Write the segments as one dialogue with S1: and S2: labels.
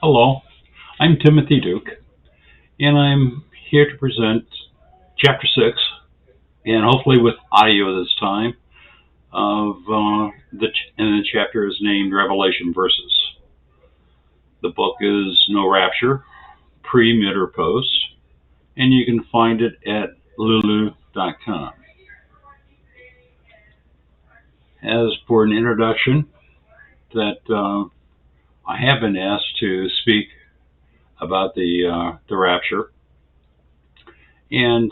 S1: Hello, I'm Timothy Duke, and I'm here to present Chapter 6, and hopefully with audio this time, and the chapter is named Revelation Verses. The book is No Rapture, pre, mid, or post, and you can find it at lulu.com. As for an introduction, that I have been asked to speak about the rapture, and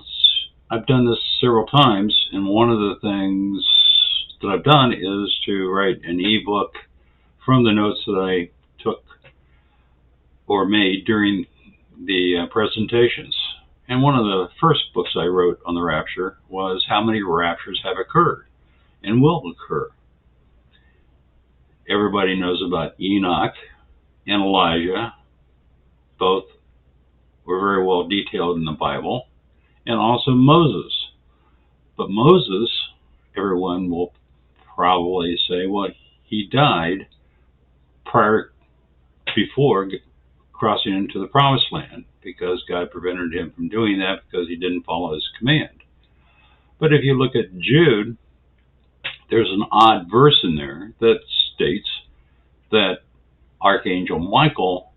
S1: I've done this several times, and one of the things that I've done is to write an ebook from the notes that I took or made during the presentations. And one of the first books I wrote on the rapture was How Many Raptures Have Occurred and Will Occur. Everybody knows about Enoch and Elijah. Both were very well detailed in the Bible. And also Moses. But Moses, everyone will probably say, well, he died before crossing into the promised land, because God prevented him from doing that because he didn't follow his command. But if you look at Jude, there's an odd verse in there that states that Archangel Michael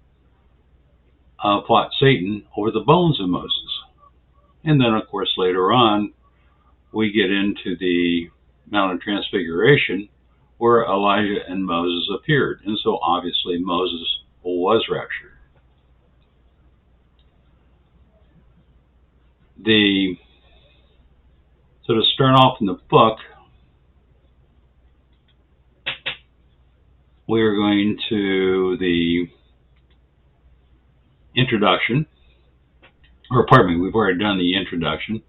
S1: fought Satan over the bones of Moses. And then, of course, later on, we get into the Mount of Transfiguration, where Elijah and Moses appeared. And so, obviously, Moses was raptured. So to start off in the book, we are going to the introduction, or pardon me, we've already done the introduction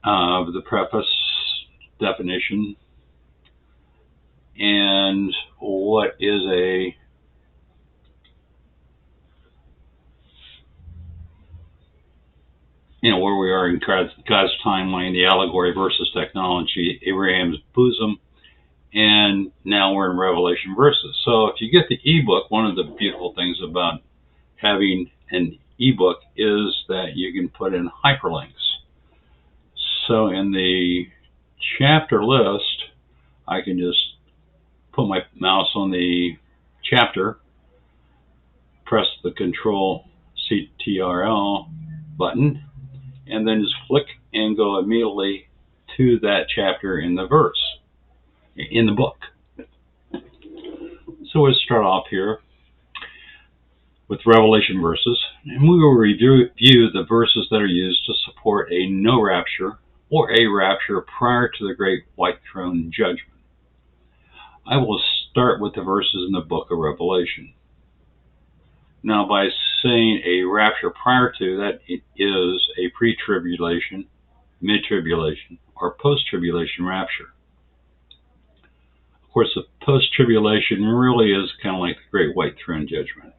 S1: of the preface, definition, and what is where we are in God's timeline, the allegory versus technology, Abraham's bosom, and now we're in Revelation verses. So if you get the ebook, one of the beautiful things about having an ebook is that you can put in hyperlinks. So in the chapter list, I can just put my mouse on the chapter, press the Control CTRL button, and then just click and go immediately to that chapter in the book. So we'll start off here with Revelation verses, and we will review the verses that are used to support a no rapture or a rapture prior to the great white throne judgment. I will start with the verses in the book of Revelation. Now, by saying a rapture prior to, that it is a pre-tribulation, mid-tribulation, or post-tribulation rapture. Of course, the post-tribulation really is kind of like the great white throne judgment.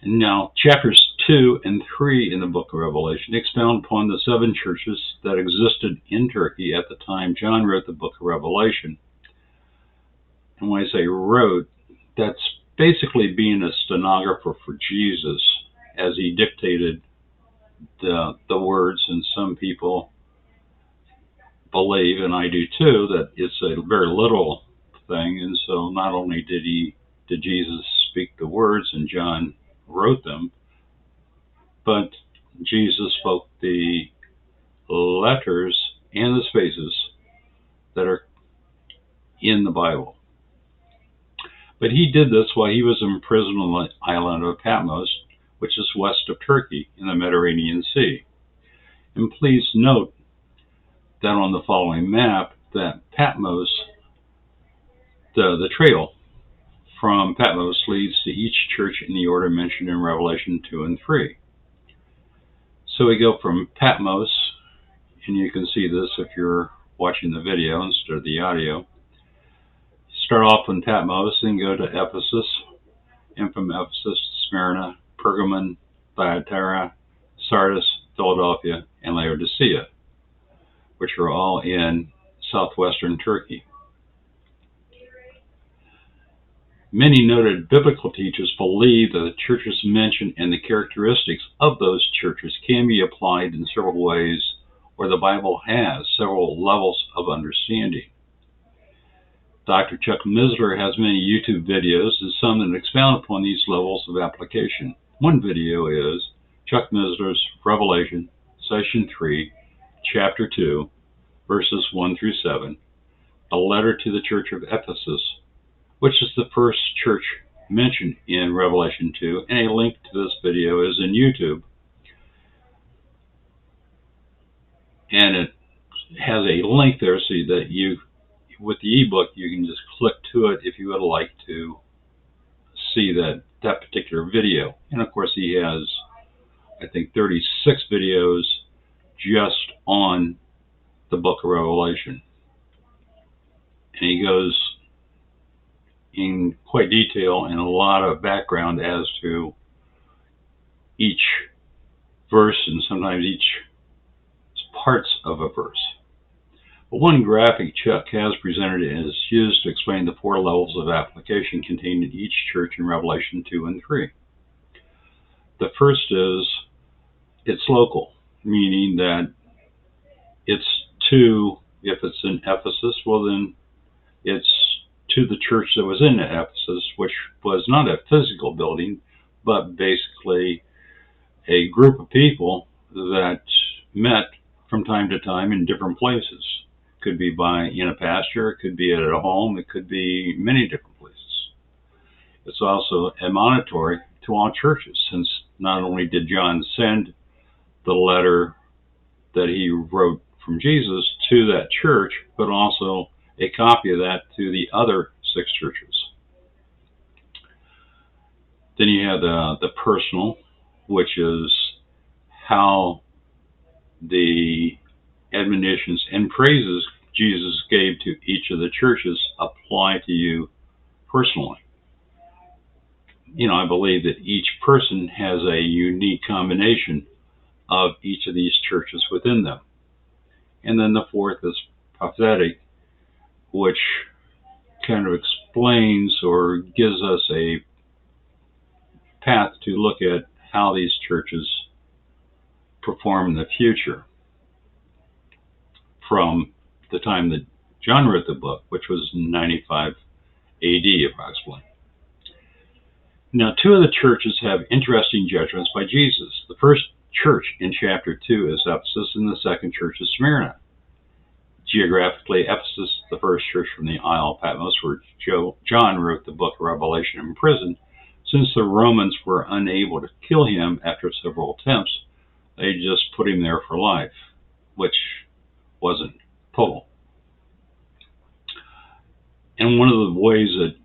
S1: And now, chapters 2 and 3 in the book of Revelation expound upon the 7 churches that existed in Turkey at the time John wrote the book of Revelation. And when I say wrote, that's basically being a stenographer for Jesus as he dictated the words, and some people believe, and I do too, that it's a very literal thing. And so not only did Jesus speak the words and John wrote them, but Jesus spoke the letters and the spaces that are in the Bible. But he did this while he was imprisoned on the island of Patmos, which is west of Turkey in the Mediterranean Sea. And please note that on the following map, that Patmos, the trail from Patmos leads to each church in the order mentioned in Revelation 2 and 3. So we go from Patmos, and you can see this if you're watching the video instead of the audio. Start off in Patmos, then go to Ephesus, and from Ephesus, Smyrna, Pergamon, Thyatira, Sardis, Philadelphia, and Laodicea, which are all in southwestern Turkey. Many noted biblical teachers believe that the churches mentioned and the characteristics of those churches can be applied in several ways, or the Bible has several levels of understanding. Dr. Chuck Missler has many YouTube videos and some that expound upon these levels of application. One video is Chuck Missler's Revelation, Session 3, Chapter 2, verses 1 through 7, a letter to the Church of Ephesus, which is the first church mentioned in Revelation 2, and a link to this video is in YouTube. And it has a link there so that you, with the ebook, you can just click to it if you would like to see that particular video. And of course he has, I think, 36 videos just on the book of Revelation. And he goes in quite detail and a lot of background as to each verse and sometimes each parts of a verse. But one graphic Chuck has presented is used to explain the four levels of application contained in each church in Revelation 2 and 3. The first is it's local, meaning that it's to, if it's in Ephesus, well then it's to the church that was in Ephesus, which was not a physical building, but basically a group of people that met from time to time in different places. Could be in a pasture, it could be at a home, it could be many different places. It's also admonitory to all churches, since not only did John send the letter that he wrote from Jesus to that church, but also a copy of that to the other 6 churches. Then you have the personal, which is how the admonitions and praises Jesus gave to each of the churches apply to you personally. You know, I believe that each person has a unique combination of each of these churches within them. And then the fourth is prophetic, which kind of explains or gives us a path to look at how these churches perform in the future from the time that John wrote the book, which was 95 AD approximately. Now, 2 of the churches have interesting judgments by Jesus. The first church in chapter 2 is Ephesus, and the second church is Smyrna. Geographically, Ephesus, the first church from the Isle of Patmos, where John wrote the book of Revelation in prison. Since the Romans were unable to kill him after several attempts, they just put him there for life, which wasn't total. And one of the ways that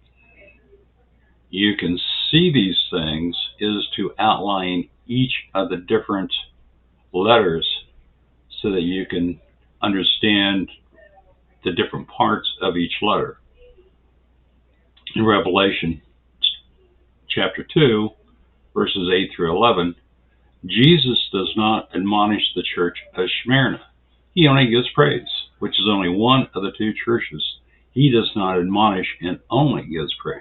S1: you can see these things is to outline each of the different letters so that you can understand the different parts of each letter. In Revelation chapter 2, verses 8 through 11, Jesus does not admonish the church of Smyrna. He only gives praise, which is only one of the 2 churches. He does not admonish and only gives praise.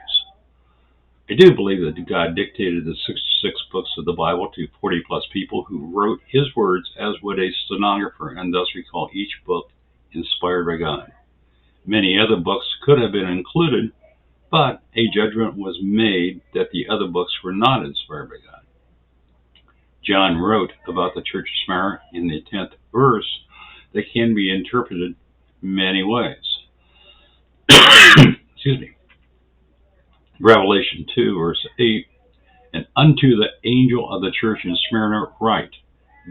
S1: I do believe that God dictated the 66 books of the Bible to 40 plus people who wrote his words, as would a stenographer, and thus we call each book inspired by God. Many other books could have been included, but a judgment was made that the other books were not inspired by God. John wrote about the church of Smyrna in the 10th verse that can be interpreted many ways. Excuse me. Revelation 2, verse 8, and unto the angel of the church in Smyrna write,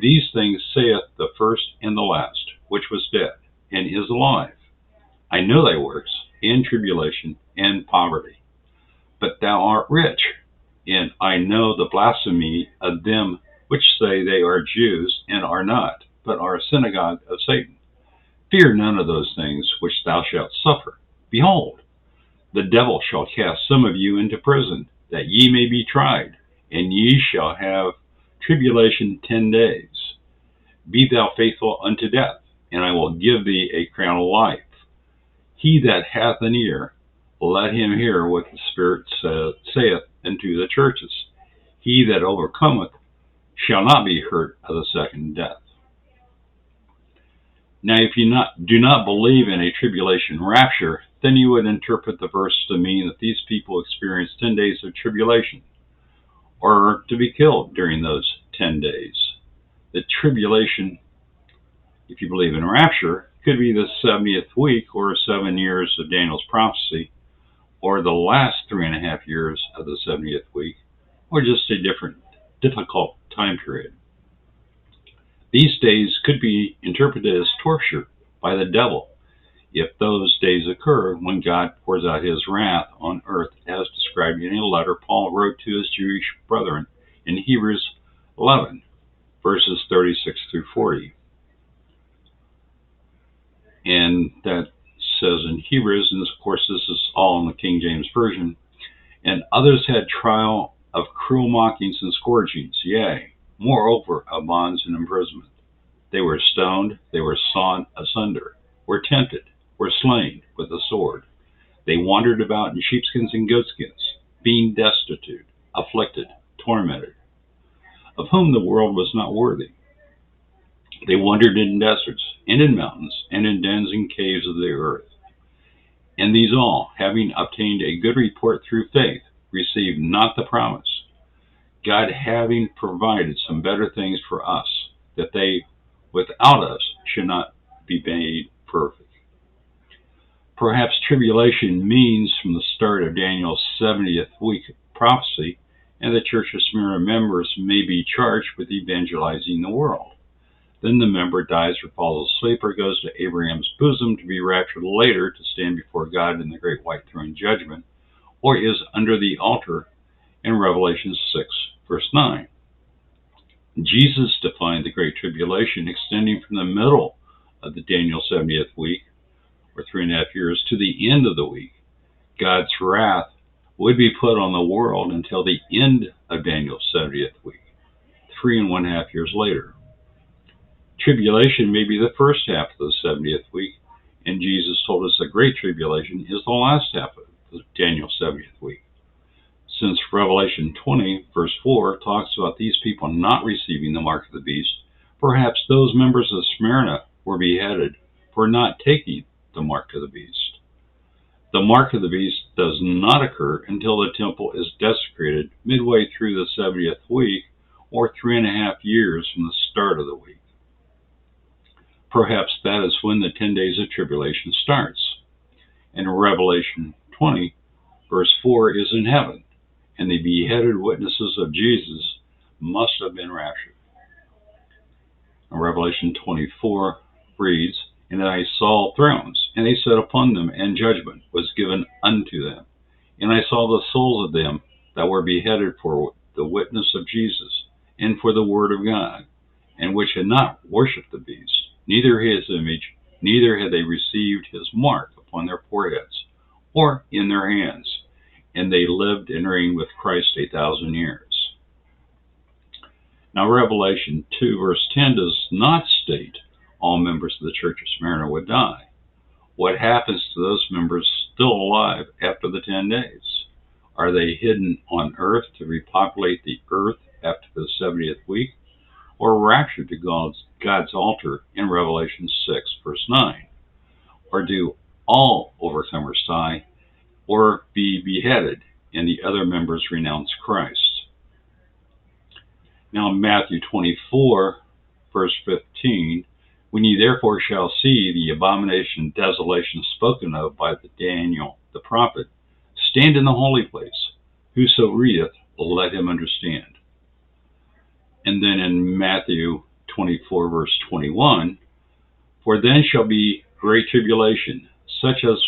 S1: these things saith the first and the last, which was dead, and is alive. I know thy works, in tribulation and poverty, but thou art rich, and I know the blasphemy of them which say they are Jews, and are not, but are a synagogue of Satan. Fear none of those things which thou shalt suffer. Behold, the devil shall cast some of you into prison, that ye may be tried, and ye shall have tribulation 10 days. Be thou faithful unto death, and I will give thee a crown of life. He that hath an ear, let him hear what the Spirit saith unto the churches. He that overcometh shall not be hurt of the second death. Now, if you do not believe in a tribulation rapture, then you would interpret the verse to mean that these people experience 10 days of tribulation, or to be killed during those 10 days. The tribulation, if you believe in rapture, could be the 70th week, or 7 years of Daniel's prophecy, or the last 3.5 years of the 70th week, or just a difficult time period. These days could be interpreted as torture by the devil if those days occur when God pours out his wrath on earth, as described in a letter Paul wrote to his Jewish brethren in Hebrews 11, verses 36 through 40. And that says in Hebrews, and of course this is all in the King James Version, and others had trial of cruel mockings and scourgings, yea, moreover of bonds and imprisonment. They were stoned, they were sawn asunder, were tempted, were slain with the sword. They wandered about in sheepskins and goatskins, being destitute, afflicted, tormented, of whom the world was not worthy. They wandered in deserts, and in mountains, and in dens and caves of the earth. And these all, having obtained a good report through faith, received not the promise, God having provided some better things for us, that they without us should not be made perfect. Perhaps tribulation means from the start of Daniel's 70th week prophecy, and the Church of Smyrna members may be charged with evangelizing the world. Then the member dies or falls asleep or goes to Abraham's bosom to be raptured later to stand before God in the great white throne judgment, or is under the altar in Revelation 6, verse 9. Jesus defined the Great Tribulation extending from the middle of the Daniel 70th week, or 3.5 years, to the end of the week. God's wrath would be put on the world until the end of Daniel's 70th week, 3.5 years later. Tribulation may be the first half of the 70th week, and Jesus told us the Great Tribulation is the last half of the Daniel 70th week. Since Revelation 20, verse 4, talks about these people not receiving the mark of the beast, perhaps those members of Smyrna were beheaded for not taking the mark of the beast. The mark of the beast does not occur until the temple is desecrated midway through the 70th week, or 3.5 years from the start of the week. Perhaps that is when the 10 days of tribulation starts. And Revelation 20, verse 4 is in heaven, and the beheaded witnesses of Jesus must have been raptured. And Revelation 24 reads, And I saw thrones, and they sat upon them, and judgment was given unto them. And I saw the souls of them that were beheaded for the witness of Jesus, and for the word of God, and which had not worshipped the beast, neither his image, neither had they received his mark upon their foreheads, or in their hands, and they lived and reigned with Christ 1,000 years. Now Revelation 2 verse 10 does not state all members of the Church of Smyrna would die. What happens to those members still alive after the 10 days? Are they hidden on earth to repopulate the earth after the 70th week, or raptured to God's altar in Revelation 6, verse 9? Or do all overcomers die, or be beheaded, and the other members renounce Christ? Now in Matthew 24, verse 15, When ye therefore shall see the abomination and desolation spoken of by Daniel the prophet, stand in the holy place. Whoso readeth, let him understand. And then in Matthew 24, verse 21, For then shall be great tribulation, such as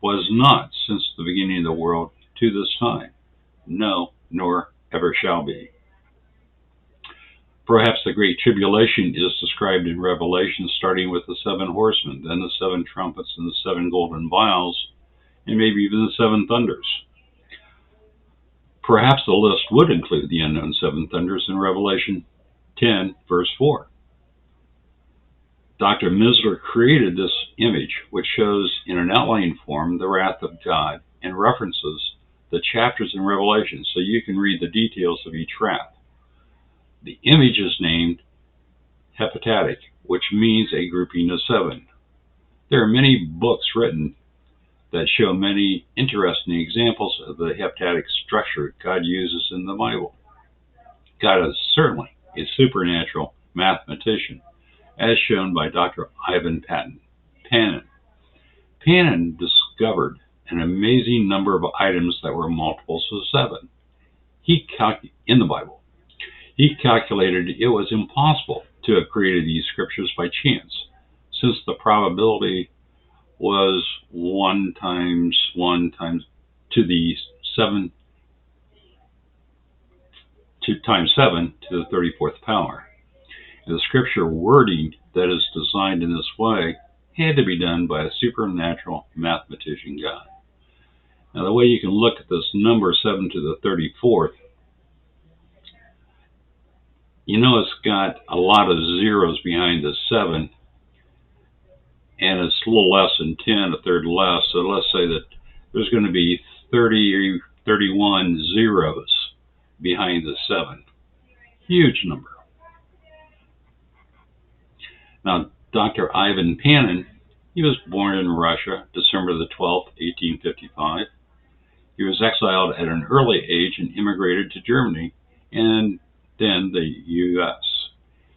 S1: was not since the beginning of the world to this time, no, nor ever shall be. Perhaps the Great Tribulation is described in Revelation, starting with the 7 horsemen, then the 7 trumpets, and the 7 golden vials, and maybe even the 7 thunders. Perhaps the list would include the unknown 7 thunders in Revelation 10, verse 4. Dr. Misler created this image, which shows in an outline form the wrath of God and references the chapters in Revelation, so you can read the details of each wrath. The image is named heptatic, which means a grouping of 7. There are many books written that show many interesting examples of the heptatic structure God uses in the Bible. God is certainly a supernatural mathematician, as shown by Dr. Ivan Panin. Panin discovered an amazing number of items that were multiples of 7 in the Bible. He calculated it was impossible to have created these scriptures by chance, since the probability was 1 times 1 times to the 7 times 7 to the 34th power. And the scripture wording that is designed in this way had to be done by a supernatural mathematician God. Now, the way you can look at this number 7 to the 34th, you know it's got a lot of zeros behind the 7, and it's a little less than 10, a third less. So let's say that there's going to be 30 or 31 zeros behind the 7. Huge number. Now, Dr. Ivan Panin, he was born in Russia, December the 12th, 1855. He was exiled at an early age and immigrated to Germany and then the U.S.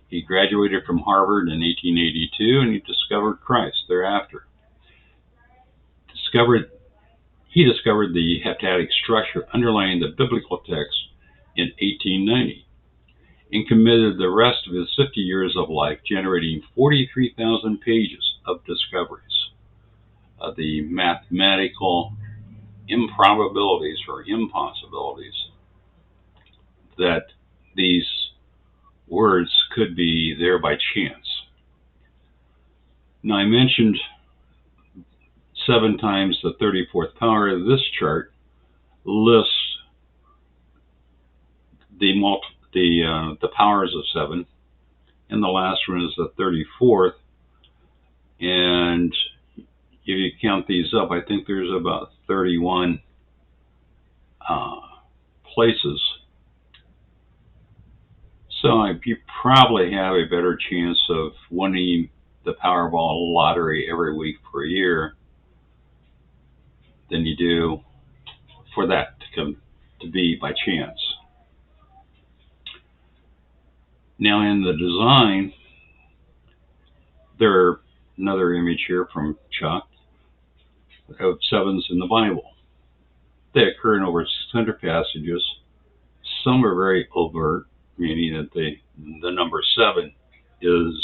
S1: He graduated from Harvard in 1882, and he discovered Christ thereafter. He discovered the heptatic structure underlying the biblical text in 1890 and committed the rest of his 50 years of life generating 43,000 pages of discoveries of the mathematical improbabilities or impossibilities that these words could be there by chance. Now, I mentioned 7 times the 34th power. This chart lists the powers of 7, and the last one is the 34th. And if you count these up, I think there's about 31 places. So you probably have a better chance of winning the Powerball lottery every week for a year than you do for that to be by chance. Now, in the design, there's another image here from Chuck of 7s in the Bible. They occur in over 600 passages. Some are very overt, meaning that the number 7 is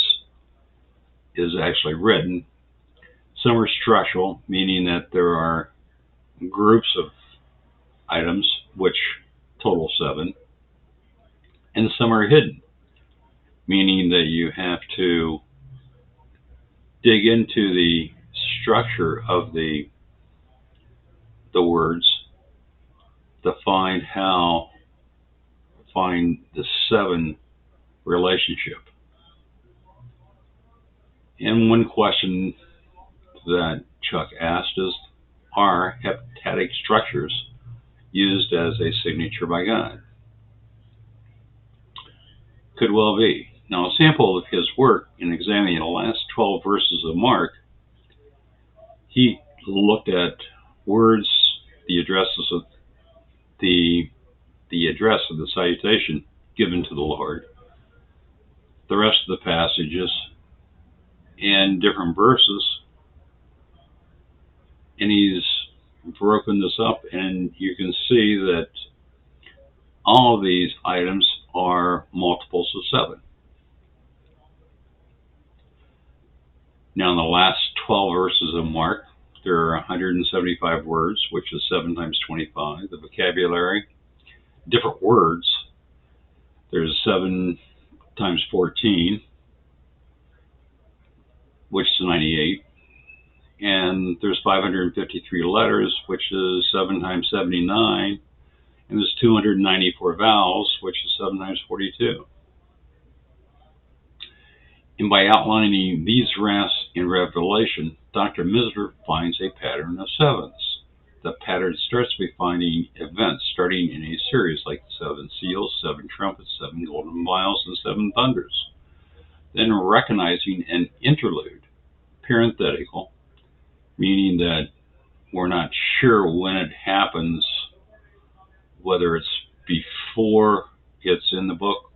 S1: actually written. Some are structural, meaning that there are groups of items which total 7. And some are hidden, meaning that you have to dig into the structure of the words to find the 7 relationship. And one question that Chuck asked is, are heptatic structures used as a signature by God? Could well be. Now, a sample of his work in examining the last 12 verses of Mark, he looked at words, the addresses of the address of the salutation given to the Lord, the rest of the passages, and different verses, and he's broken this up, and you can see that all of these items are multiples of 7. Now, in the last 12 verses of Mark, there are 175 words, which is 7 times 25. The vocabulary, different words, there's 7 times 14, which is 98. And there's 553 letters, which is 7 times 79. And there's 294 vowels, which is 7 times 42. And by outlining these wraths in Revelation, Dr. Misner finds a pattern of sevens. The pattern starts by finding events starting in a series like 7 seals, 7 trumpets, 7 golden vials, and 7 thunders. Then recognizing an interlude, parenthetical, meaning that we're not sure when it happens, whether it's before it's in the book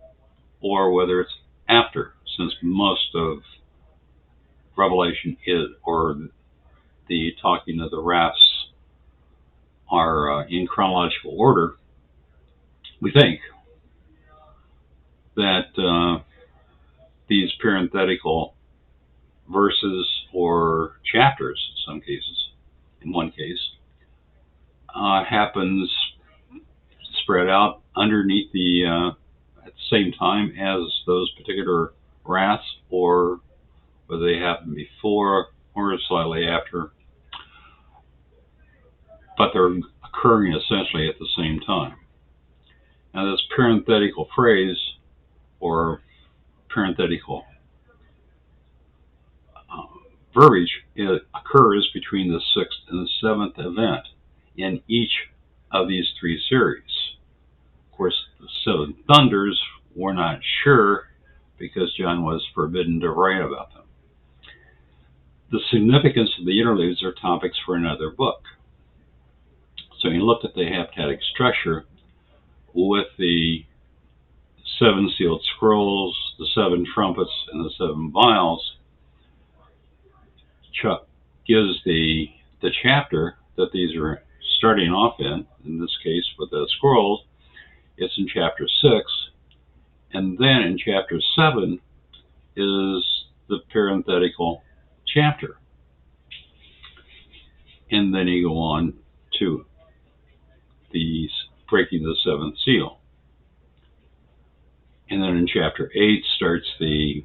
S1: or whether it's after, since most of Revelation is, or the talking of the wraths are in chronological order. We think that these parenthetical verses or chapters, in some cases, in one case, happens spread out underneath at the same time as those particular wraths, or whether they happen before or slightly after, but they're occurring essentially at the same time. Now, this parenthetical phrase or parenthetical verbiage, it occurs between the 6th and the 7th event in each of these 3 series. Of course, the 7 thunders, we're not sure because John was forbidden to write about them. The significance of the interludes are topics for another book. So you look at the heptadic structure with the 7 sealed scrolls, the 7 trumpets, and the 7 vials. Chuck gives the chapter that these are starting off in this case with the scrolls. It's in chapter 6, and then in chapter 7 is the parenthetical chapter. And then you go on to the breaking the 7th seal. And then in chapter 8 starts the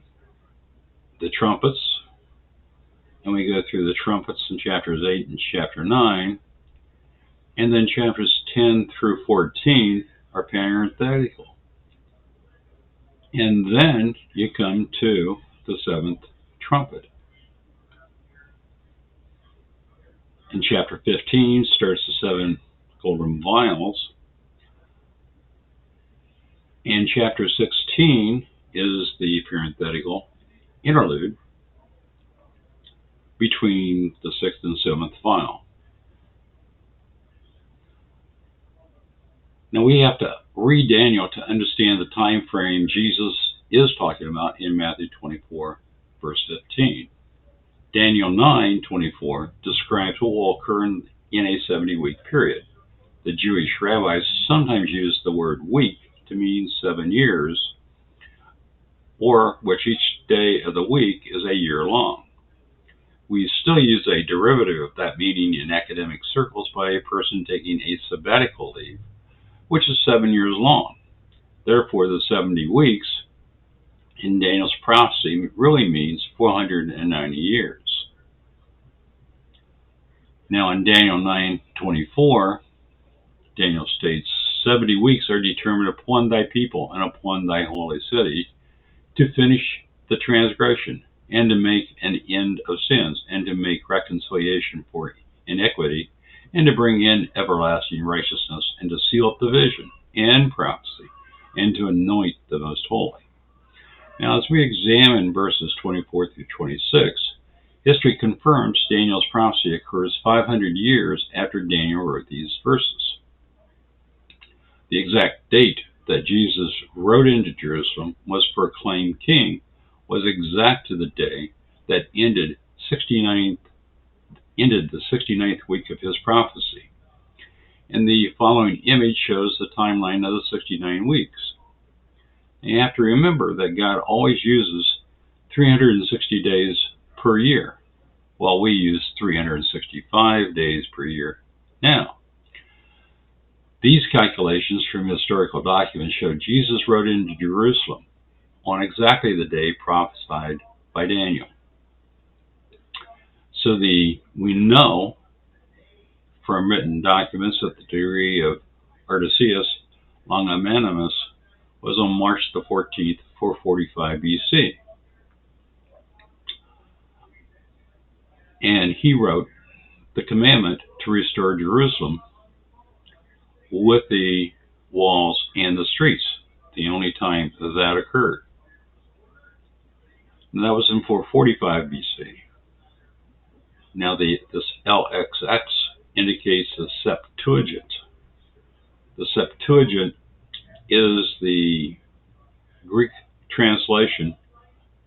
S1: trumpets. And we go through the trumpets in chapters 8 and chapter 9. And then chapters 10 through 14 are parenthetical. And then you come to the 7th trumpet. In chapter 15 starts the 7 golden vials. And chapter 16 is the parenthetical interlude between the 6th and 7th vial. Now we have to read Daniel to understand the time frame Jesus is talking about in Matthew 24, verse 15. Daniel 9:24 describes what will occur in a 70-week period. The Jewish rabbis sometimes use the word week to mean 7 years, or which each day of the week is a year long. We still use a derivative of that meaning in academic circles by a person taking a sabbatical leave, which is 7 years long. Therefore, the 70 weeks in Daniel's prophecy really means 490 years. Now in Daniel 9:24, Daniel states, 70 weeks are determined upon thy people and upon thy holy city to finish the transgression and to make an end of sins and to make reconciliation for iniquity and to bring in everlasting righteousness and to seal up the vision and prophecy and to anoint the most holy. Now, as we examine verses 24 through 26, history confirms Daniel's prophecy occurs 500 years after Daniel wrote these verses. The exact date that Jesus rode into Jerusalem was proclaimed king was exact to the day that ended the 69th week of his prophecy. And the following image shows the timeline of the 69 weeks. And you have to remember that God always uses 360 days per year, while we use 365 days per year now. These calculations from historical documents show Jesus rode into Jerusalem on exactly the day prophesied by Daniel. So we know from written documents that the decree of Artaxias Longimanus was on March the 14th, 445 BC. And he wrote the commandment to restore Jerusalem with the walls and the streets, the only time that occurred. And that was in 445 BC. Now this LXX indicates the Septuagint. The Septuagint is the Greek translation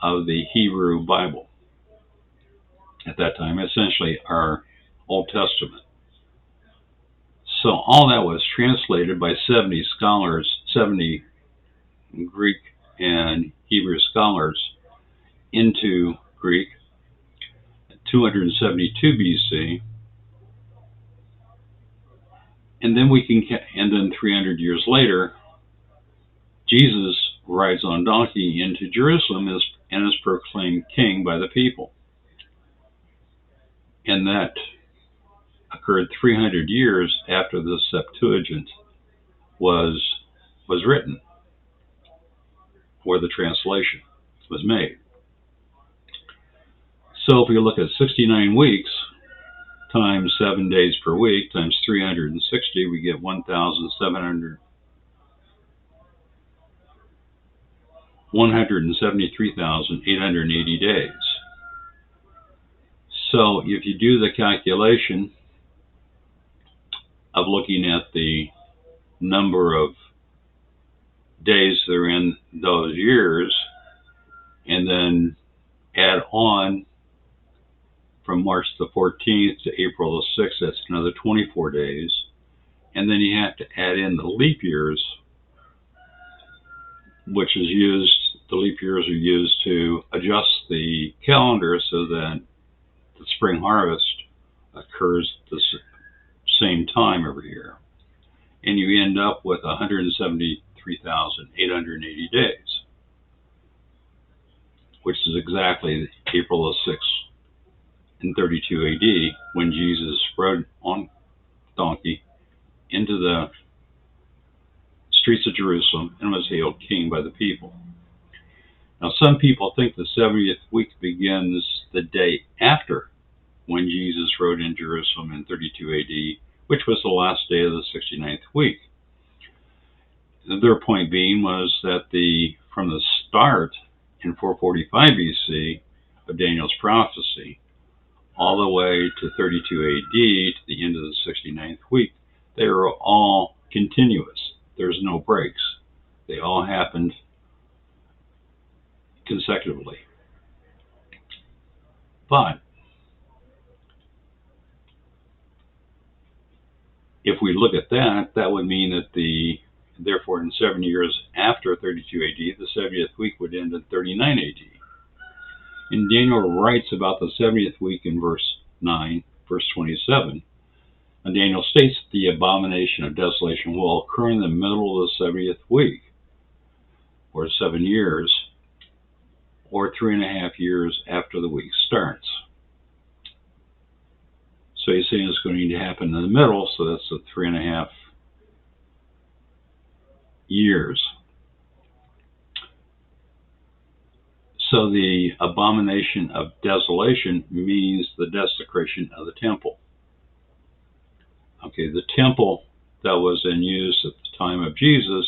S1: of the Hebrew Bible at that time, essentially our Old Testament. So all that was translated by 70 scholars, 70 Greek and Hebrew scholars into Greek, 272 BC, and then 300 years later, Jesus rides on donkey into Jerusalem and is proclaimed king by the people. And that occurred 300 years after the Septuagint was written, or the translation was made. So if we look at 69 weeks times 7 days per week times 360, we get 173,880 days. So if you do the calculation of looking at the number of days that are in those years, and then add on from March the 14th to April the 6th, that's another 24 days. And then you have to add in the leap years, which is used, the leap years are used to adjust the calendar so that the spring harvest occurs the same time every year. And you end up with 173,880 days, which is exactly April the 6th in 32 AD, when Jesus rode on donkey into the streets of Jerusalem and was hailed king by the people. Now, some people think the 70th week begins the day after when Jesus rode in Jerusalem in 32 AD, which was the last day of the 69th week. Their point being was that from the start in 445 BC of Daniel's prophecy, all the way to 32 AD, to the end of the 69th week, they were all continuous. There's no breaks. They all happened consecutively. But if we look at that, that would mean that therefore in 7 years after 32 AD, the 70th week would end in 39 AD. And Daniel writes about the 70th week in verse 9, verse 27. And Daniel states that the abomination of desolation will occur in the middle of the 70th week, or 7 years, or 3.5 years after the week starts. So he's saying it's going to happen in the middle, so that's the 3.5 years. So the abomination of desolation means the desecration of the temple. Okay, the temple that was in use at the time of Jesus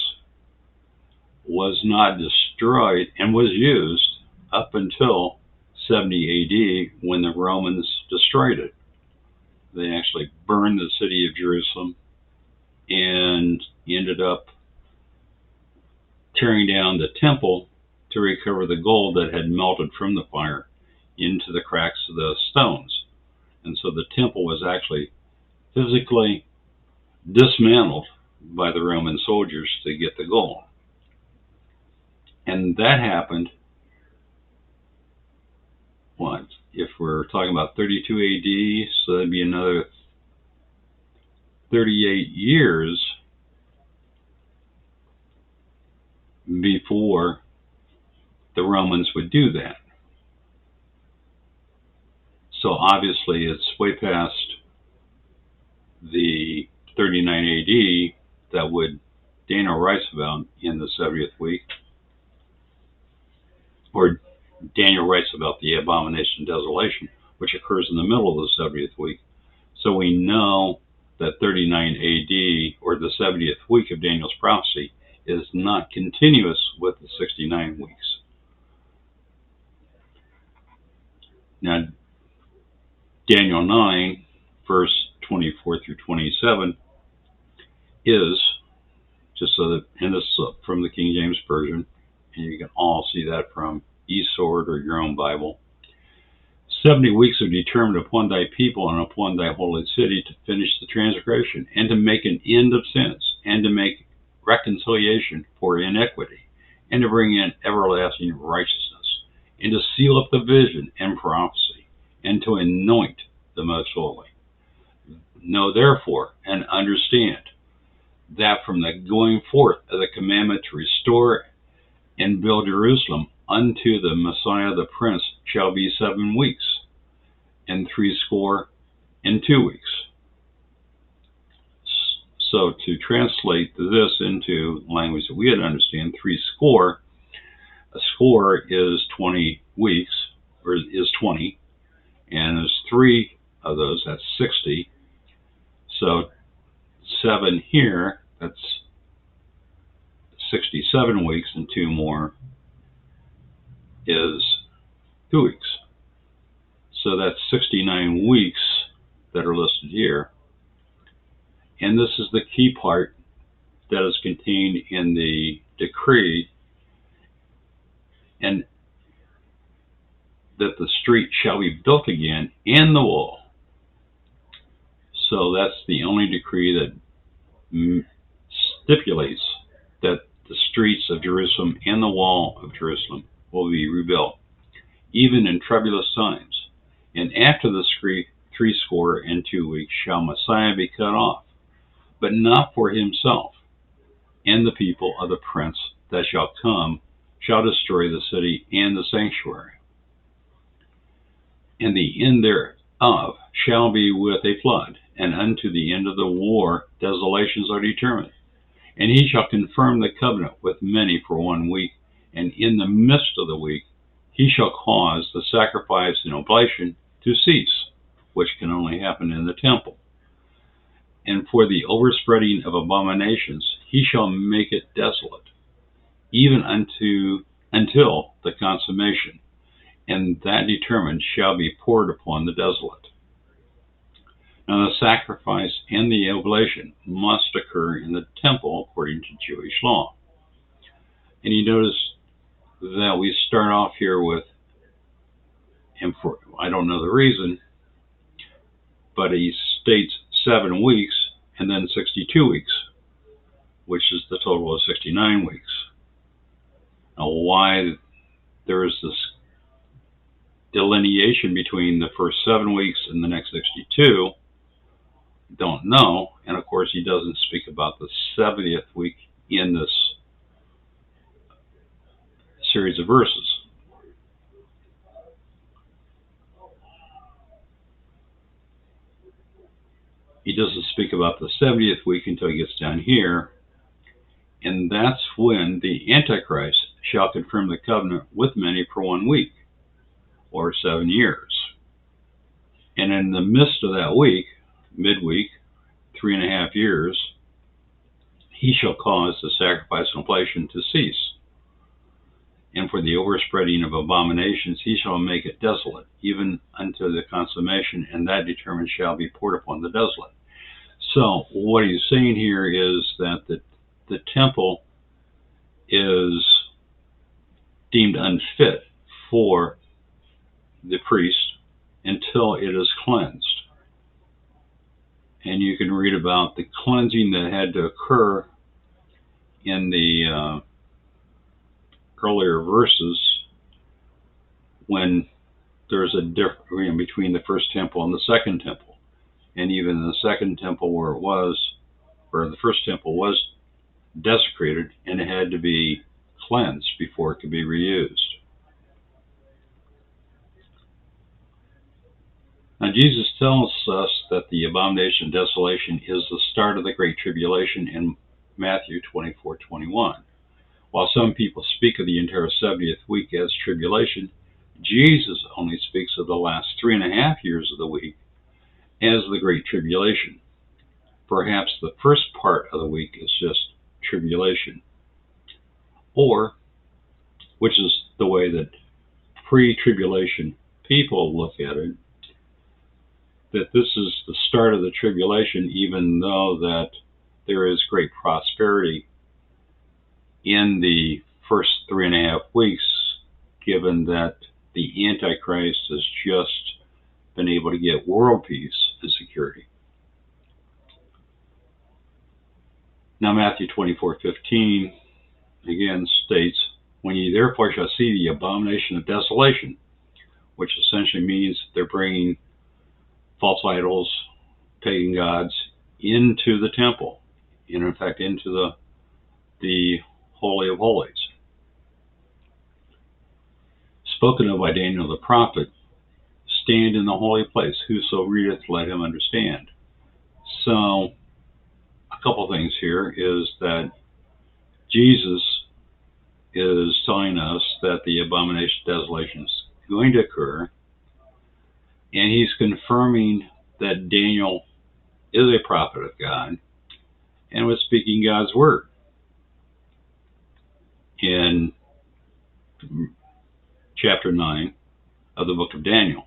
S1: was not destroyed and was used up until 70 AD when the Romans destroyed it. They actually burned the city of Jerusalem and ended up tearing down the temple to recover the gold that had melted from the fire into the cracks of the stones. And so the temple was actually physically dismantled by the Roman soldiers to get the gold. And that happened, if we're talking about 32 AD, so that'd be another 38 years before the Romans would do that. So obviously it's way past the 39 AD that Daniel writes about in the 70th week, or Daniel writes about the abomination of desolation, which occurs in the middle of the 70th week. So we know that 39 AD, or the 70th week of Daniel's prophecy, is not continuous with the 69 weeks. Now, Daniel 9, verse 24 through 27 is, just so that, and this is from the King James Version, and you can all see that from eSword or your own Bible. 70 weeks are determined upon thy people and upon thy holy city to finish the transgression, and to make an end of sins, and to make reconciliation for iniquity, and to bring in everlasting righteousness, and to seal up the vision and prophecy, and to anoint the most holy. Know therefore and understand that from the going forth of the commandment to restore and build Jerusalem unto the Messiah the Prince shall be 7 weeks, and 62 weeks. So to translate this into language that we would understand, 60, a score is 20 weeks, or is 20, and there's 3 of those, that's 60. So 7 here, that's 67 weeks, and 2 more is 2 weeks. So that's 69 weeks that are listed here. And this is the key part that is contained in the decree, and that the street shall be built again and the wall. So that's the only decree that stipulates that the streets of Jerusalem and the wall of Jerusalem will be rebuilt, even in troublous times. And after the 62 weeks shall Messiah be cut off, but not for himself. And the people of the prince that shall come shall destroy the city and the sanctuary. And the end thereof shall be with a flood, and unto the end of the war desolations are determined. And he shall confirm the covenant with many for 1 week, and in the midst of the week he shall cause the sacrifice and oblation to cease, which can only happen in the temple. And for the overspreading of abominations he shall make it desolate, even until the consummation, and that determined shall be poured upon the desolate. Now the sacrifice and the oblation must occur in the temple according to Jewish law. And you notice that we start off here with, and for, I don't know the reason, but he states 7 weeks and then 62 weeks, which is the total of 69 weeks. Now why there is this delineation between the first 7 weeks and the next 62, don't know. And of course he doesn't speak about the 70th week in this series of verses. He doesn't speak about the 70th week until he gets down here, and that's when the Antichrist shall confirm the covenant with many for 1 week, or 7 years. And in the midst of that week, midweek, 3.5 years, he shall cause the sacrifice and oblation to cease. And for the overspreading of abominations he shall make it desolate, even unto the consummation, and that determined shall be poured upon the desolate. So what he's saying here is that the temple is deemed unfit for the priest until it is cleansed. And you can read about the cleansing that had to occur in the earlier verses, when there's a difference between the first temple and the second temple. And even in the second temple where the first temple was desecrated, and it had to be cleansed before it could be reused. Now Jesus tells us that the abomination of desolation is the start of the Great Tribulation in Matthew 24:21. While some people speak of the entire 70th week as tribulation, Jesus only speaks of the last 3.5 years of the week as the Great Tribulation. Perhaps the first part of the week is just tribulation, or, which is the way that pre-tribulation people look at it, that this is the start of the tribulation, even though that there is great prosperity in the first 3.5 weeks, given that the Antichrist has just been able to get world peace and security. Now Matthew 24:15 again states, "When ye therefore shall see the abomination of desolation," which essentially means they're bringing false idols, pagan gods, into the temple, and in fact into the Holy of Holies. Spoken of by Daniel the prophet, "Stand in the holy place, whoso readeth, let him understand." So, a couple things here is that Jesus is telling us that the abomination of desolation is going to occur, and he's confirming that Daniel is a prophet of God and was speaking God's word. In chapter 9 of the book of Daniel.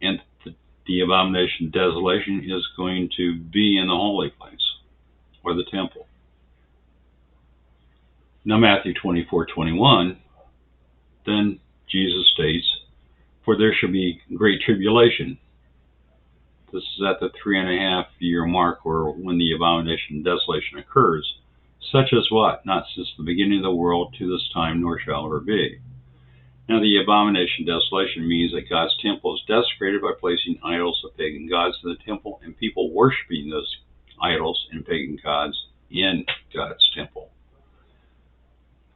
S1: And the abomination of desolation is going to be in the holy place, or the temple. Now Matthew 24:21, then Jesus states, "For there shall be great tribulation." This is at the 3.5 year mark, or when the abomination of desolation occurs, "such as what? Not since the beginning of the world to this time, nor shall there be." Now the abomination of desolation means that God's temple is desecrated by placing idols of pagan gods in the temple, and people worshiping those idols and pagan gods in God's temple.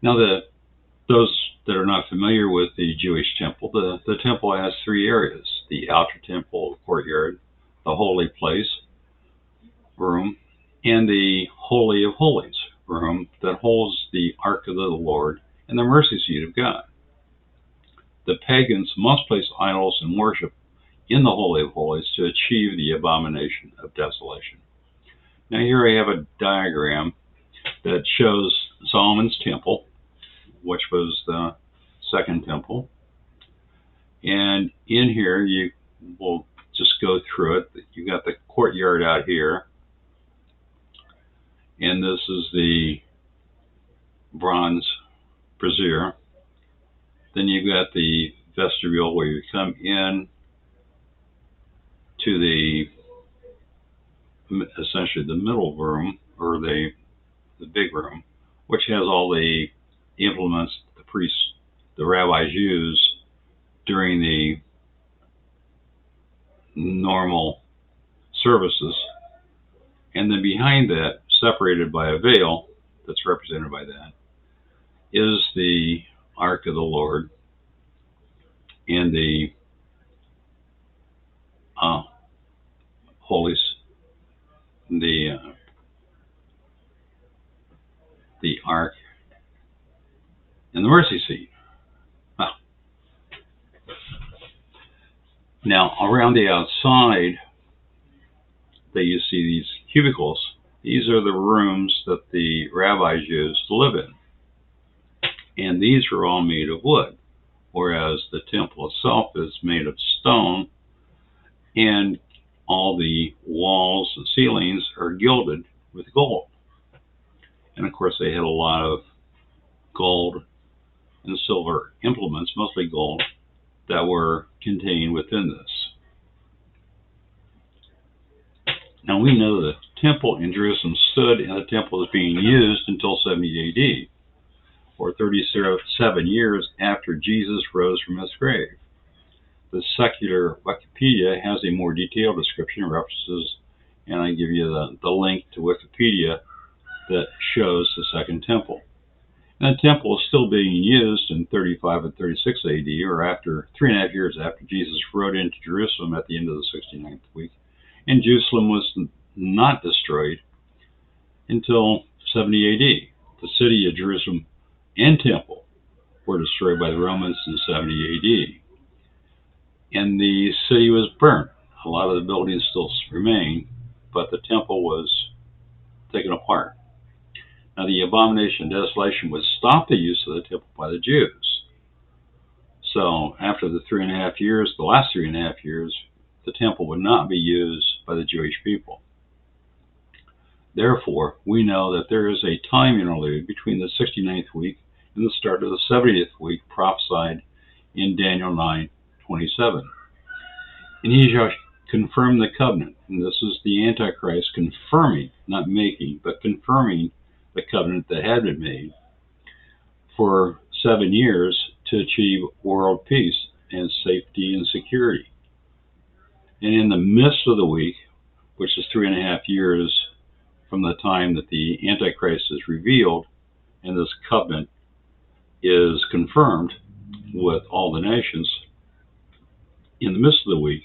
S1: Now those that are not familiar with the Jewish temple, the temple has 3 areas: the outer temple, the courtyard, the holy place room, and the Holy of Holies room that holds the Ark of the Lord and the mercy seat of God. The pagans must place idols and worship in the Holy of Holies to achieve the abomination of desolation. Now here I have a diagram that shows Solomon's temple, which was the second temple. And in here, you will just go through it. You've got the courtyard out here. And this is the bronze brazier. Then you've got the vestibule where you come in to essentially the middle room, or the big room, which has all the implements the priests, the rabbis use during the normal services. And then behind that, separated by a veil that's represented by that, is the Ark of the Lord and the holies, the Ark and the mercy seat. Now around the outside, that you see these cubicles. These are the rooms that the rabbis used to live in. And these are all made of wood, whereas the temple itself is made of stone, and all the walls and ceilings are gilded with gold. And of course they had a lot of gold and silver implements, mostly gold, that were contained within this. Now we know the temple in Jerusalem stood, and the temple was being used until 70 AD, or 37 years after Jesus rose from his grave. The secular Wikipedia has a more detailed description of references, and I give you the link to Wikipedia that shows the second temple. And the temple is still being used in 35 and 36 AD, or after 3.5 years after Jesus rode into Jerusalem at the end of the 69th week. And Jerusalem was not destroyed until 70 AD. The city of Jerusalem and temple were destroyed by the Romans in 70 AD. And the city was burnt. A lot of the buildings still remain, but the temple was taken apart. Now, the abomination of desolation would stop the use of the temple by the Jews. So, after the 3.5 years, the last 3.5 years, the temple would not be used by the Jewish people. Therefore, we know that there is a time interlude between the 69th week and the start of the 70th week prophesied in Daniel 9:27. And he shall confirm the covenant. And this is the Antichrist confirming, not making, but confirming the covenant that had been made for 7 years to achieve world peace and safety and security. And in the midst of the week, which is 3.5 years from the time that the Antichrist is revealed and this covenant is confirmed with all the nations, in the midst of the week,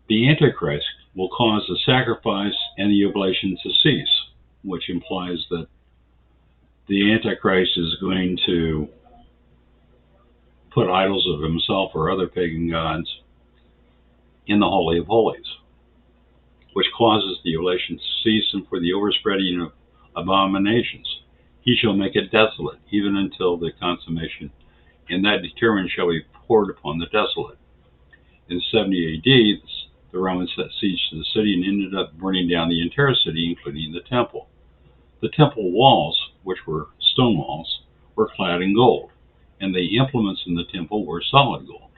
S1: the Antichrist will cause the sacrifice and the oblation to cease, which implies that the Antichrist is going to put idols of himself or other pagan gods in the Holy of Holies, which causes the oblation to cease, and for the overspreading of abominations. He shall make it desolate, even until the consummation, and that determined shall be poured upon the desolate. In 70 AD, the Romans set siege to the city and ended up burning down the entire city, including the temple. The temple walls, which were stone walls, were clad in gold, and the implements in the temple were solid gold.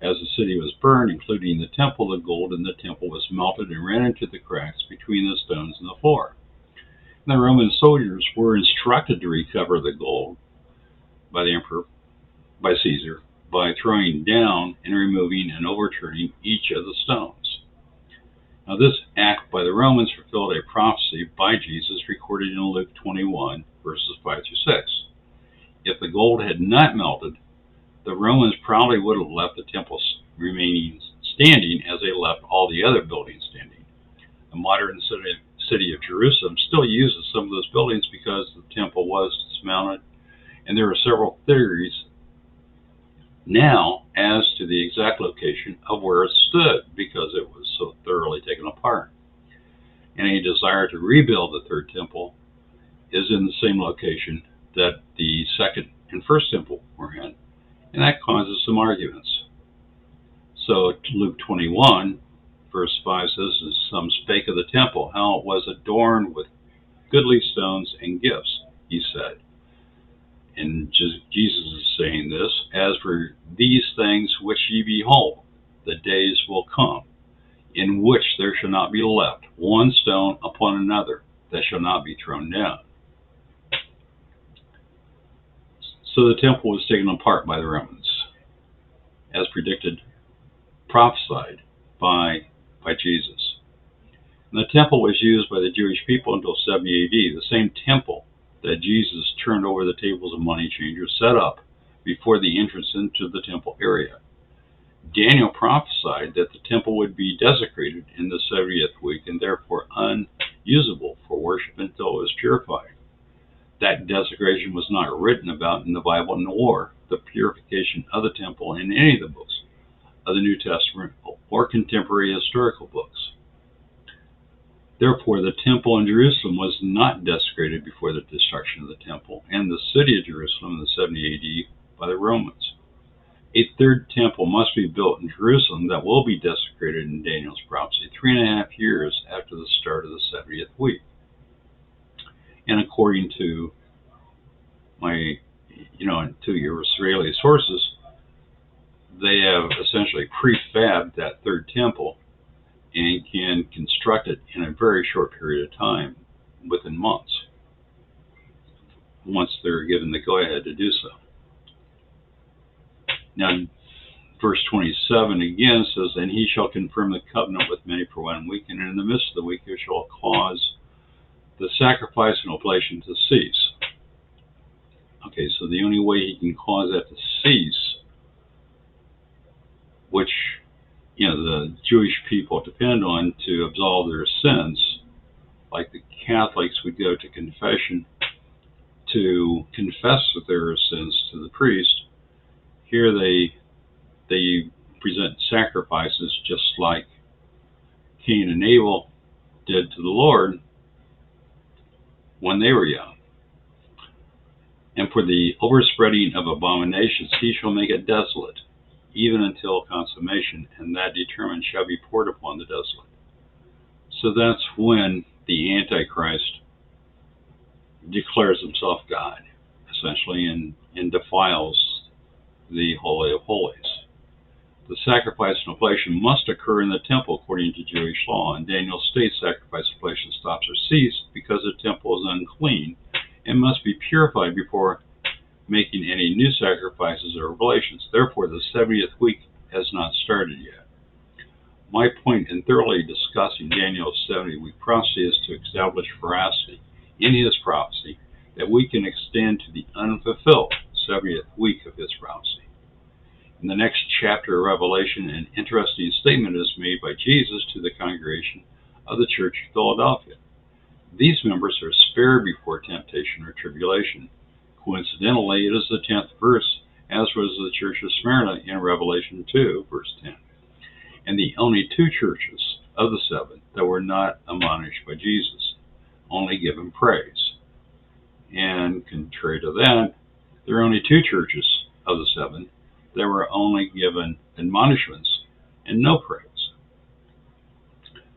S1: As the city was burned, including the temple, the gold in the temple was melted and ran into the cracks between the stones and the floor. And the Roman soldiers were instructed to recover the gold by the emperor, by Caesar, by throwing down and removing and overturning each of the stones. Now, this act by the Romans fulfilled a prophecy by Jesus recorded in Luke 21, verses 5 through 6. If the gold had not melted, the Romans probably would have left the temple remaining standing as they left all the other buildings standing. The modern city of Jerusalem still uses some of those buildings because the temple was dismounted, and there are several theories now as to the exact location of where it stood because it was so thoroughly taken apart. And a desire to rebuild the third temple is in the same location that the second and first temple were in, and that causes some arguments. So Luke 21, verse 5 says, "Some spake of the temple, how it was adorned with goodly stones and gifts, he said." And Jesus is saying this, "As for these things which ye behold, the days will come, in which there shall not be left one stone upon another that shall not be thrown down." So the temple was taken apart by the Romans, as predicted, prophesied by Jesus. And the temple was used by the Jewish people until 70 AD, the same temple that Jesus turned over the tables of money changers set up before the entrance into the temple area. Daniel prophesied that the temple would be desecrated in the 70th week and therefore unusable for worship until it was purified. That desecration was not written about in the Bible, nor the purification of the temple in any of the books of the New Testament or contemporary historical books. Therefore, the temple in Jerusalem was not desecrated before the destruction of the temple and the city of Jerusalem in the 70 AD by the Romans. A third temple must be built in Jerusalem that will be desecrated in Daniel's prophecy 3.5 years after the start of the 70th week. And according to to your Israeli sources, they have essentially prefabbed that third temple and can construct it in a very short period of time, within months, once they're given the go-ahead to do so. Now, verse 27 again says, "And he shall confirm the covenant with many for 1 week, and in the midst of the week he shall cause the sacrifice and oblation to cease." Okay, so the only way he can cause that to cease, which the Jewish people depend on to absolve their sins, like the Catholics would go to confession to confess their sins to the priest. Here they present sacrifices just like Cain and Abel did to the Lord when they were young. And for the overspreading of abominations, he shall make it desolate, even until consummation, and that determined shall be poured upon the desolate. So that's when the Antichrist declares himself God, essentially, and defiles the Holy of Holies. The sacrifice and oblation must occur in the temple according to Jewish law, and Daniel states sacrifice, oblation, stops, or cease because the temple is unclean and must be purified before making any new sacrifices or oblations. Therefore, the 70th week has not started yet. My point in thoroughly discussing Daniel's 70-week prophecy is to establish veracity in his prophecy that we can extend to the unfulfilled 70th week of his prophecy. In the next chapter of Revelation, an interesting statement is made by Jesus to the congregation of the Church of Philadelphia. These members are spared before temptation or tribulation. Coincidentally, it is the 10th verse, as was the Church of Smyrna in Revelation 2, verse 10, and the only two churches of the seven that were not admonished by Jesus, only given praise. And contrary to that, there are only two churches of the seven that were only given admonishments and no praise.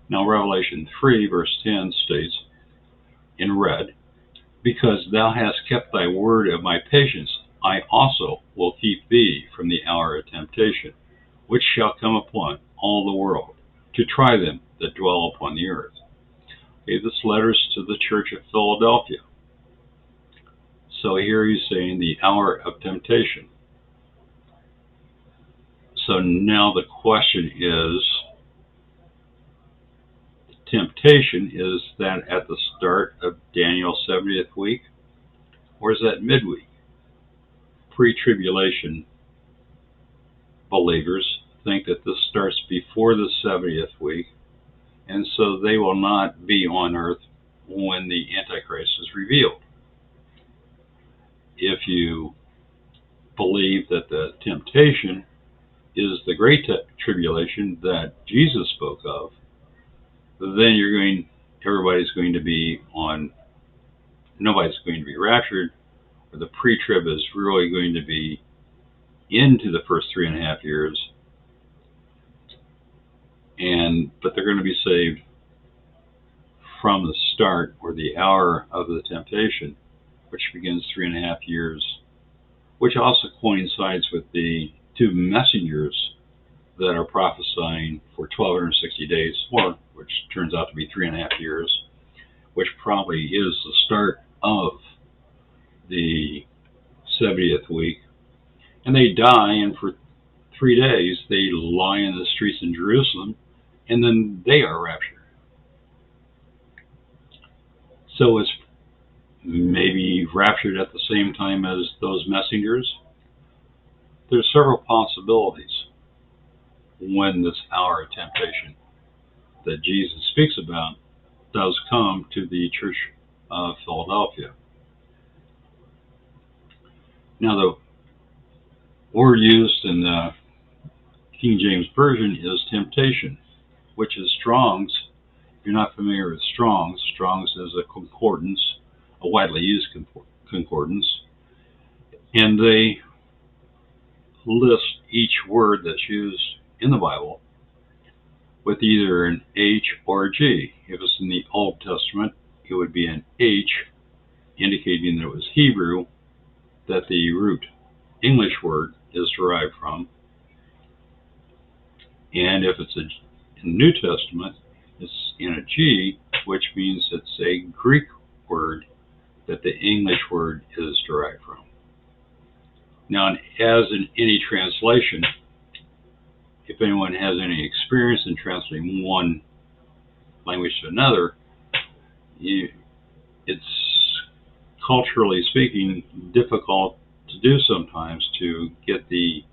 S1: Now, Revelation 3, verse 10 states, in red, because thou hast kept thy word of my patience, I also will keep thee from the hour of temptation, which shall come upon all the world, to try them that dwell upon the earth. Okay, this letter's to the Church of Philadelphia. So here he's saying the hour of temptation. So now the question is, temptation, is that at the start of Daniel's 70th week, or is that midweek? Pre-tribulation believers think that this starts before the 70th week, and so they will not be on earth when the Antichrist is revealed. If you believe that the temptation is the great tribulation that Jesus spoke of, then everybody's going to be nobody's going to be raptured, or the pre-trib is really going to be into the first 3.5 years, but they're going to be saved from the start, or the hour of the temptation, which begins 3.5 years, which also coincides with the two messengers that are prophesying for 1260 days, or which turns out to be 3.5 years, which probably is the start of the 70th week. And they die, and for 3 days they lie in the streets in Jerusalem, and then they are raptured. So it's maybe raptured at the same time as those messengers. There's several possibilities when this hour of temptation that Jesus speaks about does come to the Church of Philadelphia. Now, the word used in the King James Version is temptation, which is Strong's. If you're not familiar with Strong's is a concordance, a widely used concordance, and they list each word that's used in the Bible with either an H or a G. If it's in the Old Testament, it would be an H, indicating that it was Hebrew that the root English word is derived from. And if it's in the New Testament, it's in a G, which means it's a Greek word that the English word is derived from. Now, as in any translation, if anyone has any experience in translating one language to another, it's, culturally speaking, difficult to do sometimes to get the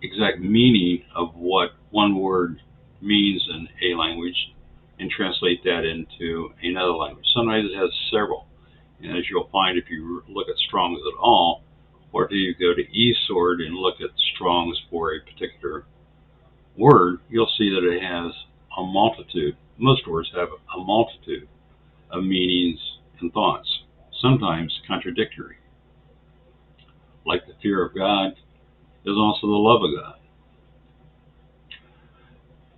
S1: exact meaning of what one word means in a language and translate that into another language. Sometimes it has several. And as you'll find if you look at Strong's at all, or if you go to eSword and look at Strong's for a particular word, you'll see that it has a multitude. Most words have a multitude of meanings and thoughts, sometimes contradictory. Like the fear of God is also the love of God.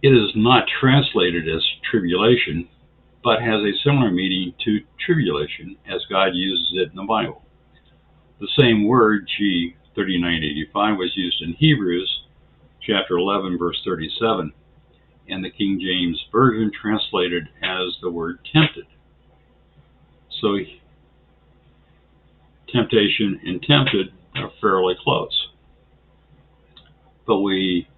S1: It is not translated as tribulation, but has a similar meaning to tribulation as God uses it in the Bible. The same word, G3985, was used in Hebrews chapter 11, verse 37, and the King James Version translated as the word tempted. So temptation and tempted are fairly close. But we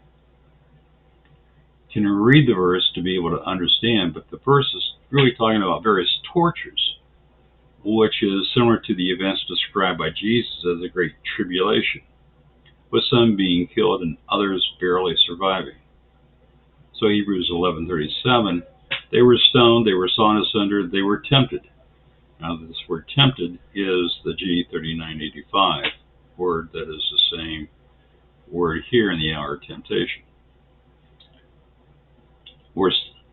S1: can read the verse to be able to understand, but the verse is really talking about various tortures, which is similar to the events described by Jesus as a great tribulation, with some being killed and others barely surviving. So Hebrews 11:37, they were stoned, they were sawn asunder, they were tempted. Now this word tempted is the G3985 word that is the same word here in the hour of temptation.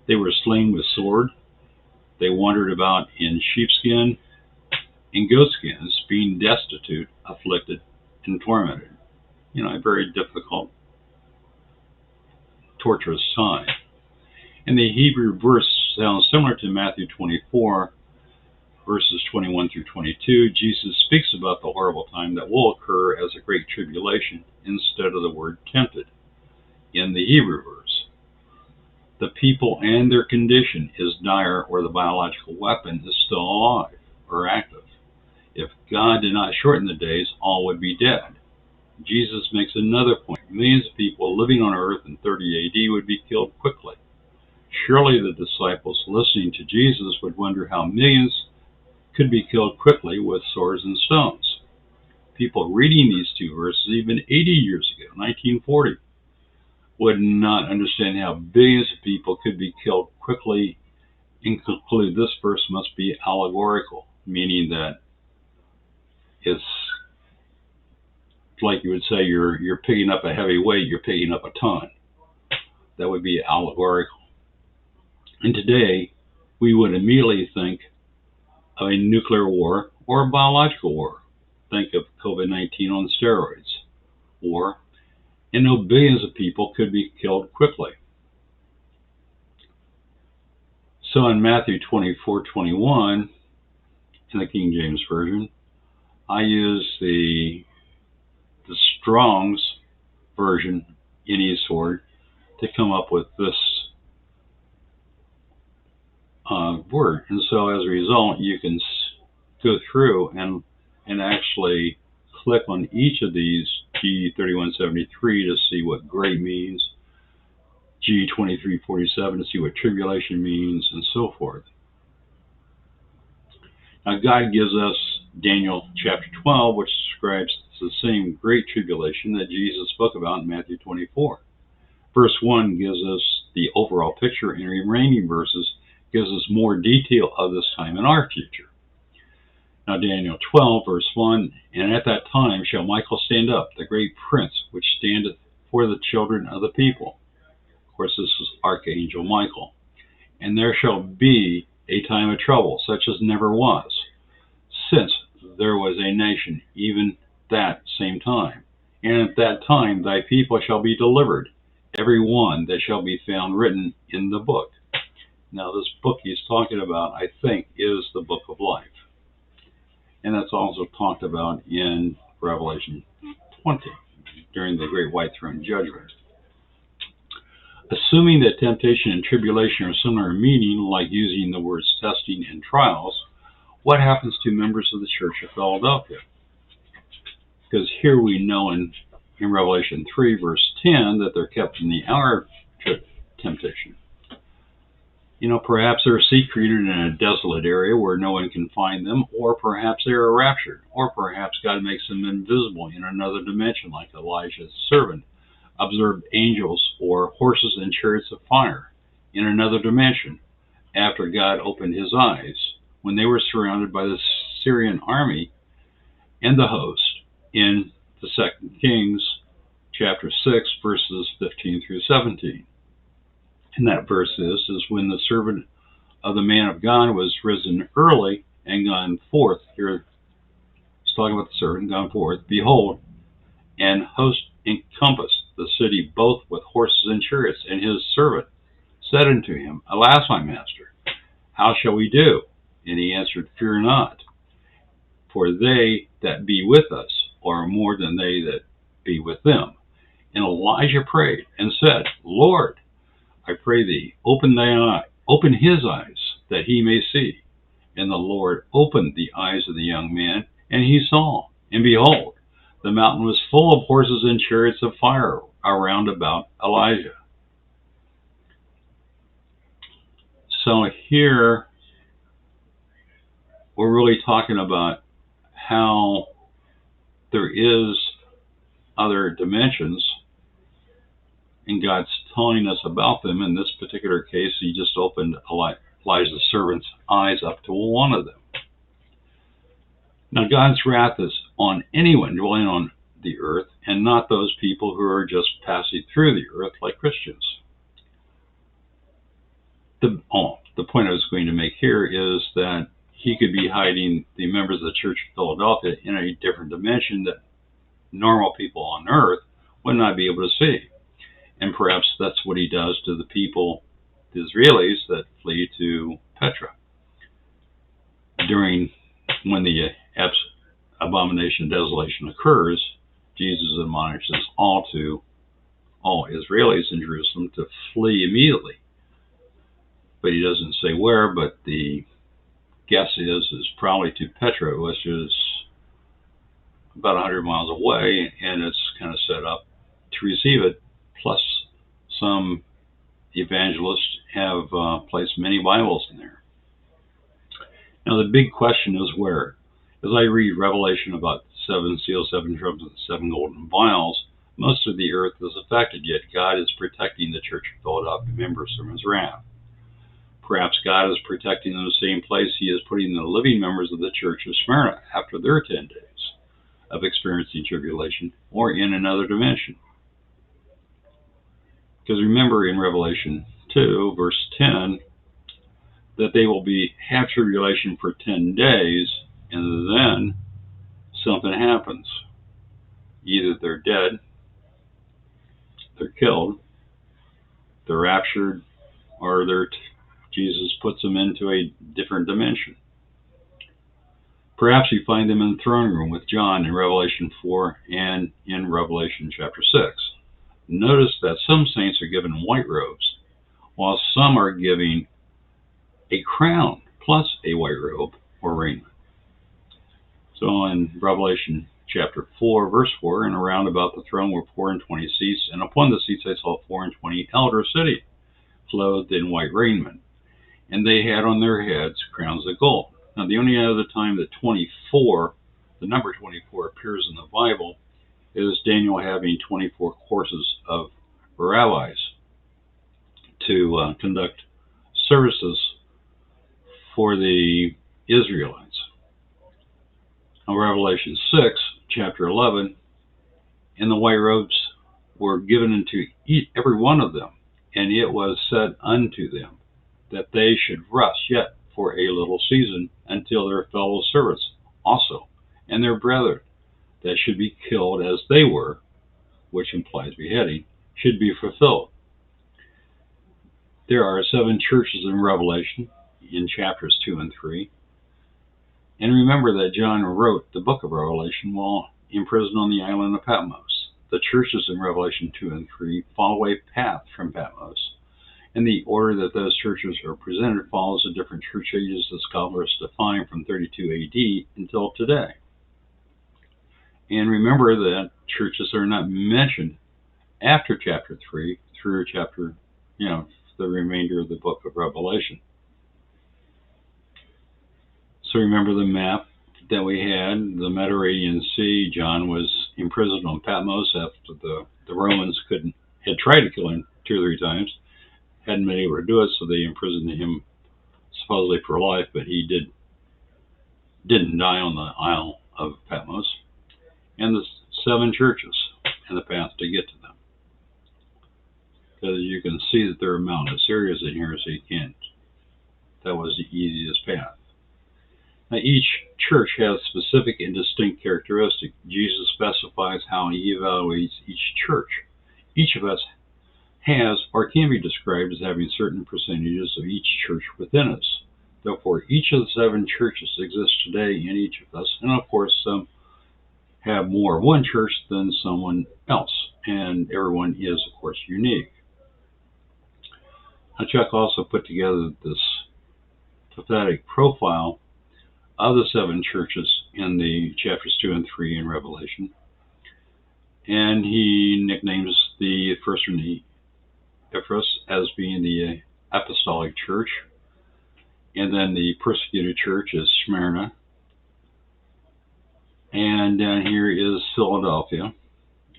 S1: They were slain with sword, they wandered about in sheepskin and goatskins, being destitute, afflicted, and tormented. A very difficult, torturous sign. And the Hebrew verse sounds similar to Matthew 24, verses 21 through 22. Jesus speaks about the horrible time that will occur as a great tribulation instead of the word tempted in the Hebrew verse. The people and their condition is dire, or the biological weapon is still alive or active. If God did not shorten the days, all would be dead. Jesus makes another point. Millions of people living on earth in 30 AD would be killed quickly. Surely the disciples listening to Jesus would wonder how millions could be killed quickly with swords and stones. People reading these two verses even 80 years ago, 1940, would not understand how billions of people could be killed quickly and conclude this verse must be allegorical, meaning that it's like you would say you're picking up a heavy weight, you're picking up a ton. That would be allegorical. And today, we would immediately think of a nuclear war or a biological war. Think of COVID-19 on steroids. War. And no billions of people could be killed quickly. So in Matthew 24:21, in the King James Version, I use the Strong's version in eSword to come up with this word. And so as a result, you can go through and actually click on each of these, G3173 to see what great means, G2347 to see what tribulation means, and so forth. Now God gives us Daniel chapter 12, which describes the same great tribulation that Jesus spoke about in Matthew 24. Verse 1 gives us the overall picture, and remaining verses gives us more detail of this time in our future. Now Daniel 12, verse 1, and at that time shall Michael stand up, the great prince, which standeth for the children of the people. Of course, this is Archangel Michael. And there shall be a time of trouble, such as never was, since there was a nation, even that same time. And at that time thy people shall be delivered, every one that shall be found written in the book. Now this book he's talking about, I think, is the book of life. And that's also talked about in Revelation 20, during the great white throne judgment. Assuming that temptation and tribulation are similar in meaning, like using the words testing and trials, what happens to members of the Church of Philadelphia? Because here we know in Revelation 3, verse 10, that they're kept in the hour of temptation. Perhaps they're secreted in a desolate area where no one can find them, or perhaps they are raptured, or perhaps God makes them invisible in another dimension, like Elijah's servant observed angels or horses and chariots of fire in another dimension after God opened his eyes when they were surrounded by the Syrian army and the host in the 2 Kings chapter 6, verses 15 through 17. And that verse is when the servant of the man of God was risen early and gone forth. Here it's talking about the servant gone forth. Behold, and host encompassed the city both with horses and chariots. And his servant said unto him, Alas, my master, how shall we do? And he answered, Fear not, for they that be with us are more than they that be with them. And Elijah prayed and said, Lord, I pray thee, open his eyes, that he may see. And the Lord opened the eyes of the young man, and he saw. And behold, the mountain was full of horses and chariots of fire around about Elijah. So here, we're really talking about how there is other dimensions, and God's telling us about them. In this particular case, he just opened Elijah's servant's eyes up to one of them. Now, God's wrath is on anyone dwelling on the earth, and not those people who are just passing through the earth like Christians. The point I was going to make here is that he could be hiding the members of the Church of Philadelphia in a different dimension that normal people on earth would not be able to see. And perhaps that's what he does to the people, the Israelis, that flee to Petra. When the abomination of desolation occurs, Jesus admonishes all Israelis in Jerusalem to flee immediately. But he doesn't say where, but the guess is probably to Petra, which is about 100 miles away, and it's kind of set up to receive it. Plus, some evangelists have placed many Bibles in there. Now, the big question is where? As I read Revelation about 7 seals, 7 trumpets, and 7 golden vials, most of the earth is affected, yet God is protecting the Church of Philadelphia members from his wrath. Perhaps God is protecting in the same place he is putting the living members of the Church of Smyrna after their 10 days of experiencing tribulation, or in another dimension. Because remember in Revelation 2, verse 10, that they will have tribulation for 10 days, and then something happens. Either they're dead, they're killed, they're raptured, or Jesus puts them into a different dimension. Perhaps you find them in the throne room with John in Revelation 4 and in Revelation chapter 6. Notice that some saints are given white robes, while some are given a crown plus a white robe or raiment. So in Revelation chapter 4, verse 4, and around about the throne were 24 seats, and upon the seats I saw 24 elders sitting, clothed in white raiment, and they had on their heads crowns of gold. Now, the only other time that the number 24 appears in the Bible is Daniel having 24 courses of rabbis to conduct services for the Israelites. Now, Revelation 6, chapter 11, and the white robes were given unto every one of them, and it was said unto them that they should rest yet for a little season until their fellow servants also, and their brethren that should be killed as they were, which implies beheading, should be fulfilled. There are 7 churches in Revelation in chapters 2 and 3. And remember that John wrote the book of Revelation while imprisoned on the island of Patmos. The churches in Revelation 2 and 3 follow a path from Patmos, and the order that those churches are presented follows the different church ages that scholars define from 32 AD until today. And remember that churches are not mentioned after chapter 3 through the remainder of the book of Revelation. So remember the map that we had, the Mediterranean Sea. John was imprisoned on Patmos after the Romans had tried to kill him 2 or 3 times, hadn't been able to do it, so they imprisoned him supposedly for life, but he did didn't die on the Isle of Patmos, and the 7 churches and the path to get to them. Because you can see that there are mountainous areas in here, so you can't. That was the easiest path. Now, each church has specific and distinct characteristics. Jesus specifies how he evaluates each church. Each of us has or can be described as having certain percentages of each church within us. Therefore, each of the 7 churches exists today in each of us, and of course, some have more of one church than someone else, and everyone is, of course, unique. Now, Chuck also put together this pathetic profile of the 7 churches in the chapters 2 and 3 in Revelation, and he nicknames the first one Ephesus as being the apostolic church, and then the persecuted church is Smyrna, and down here is Philadelphia,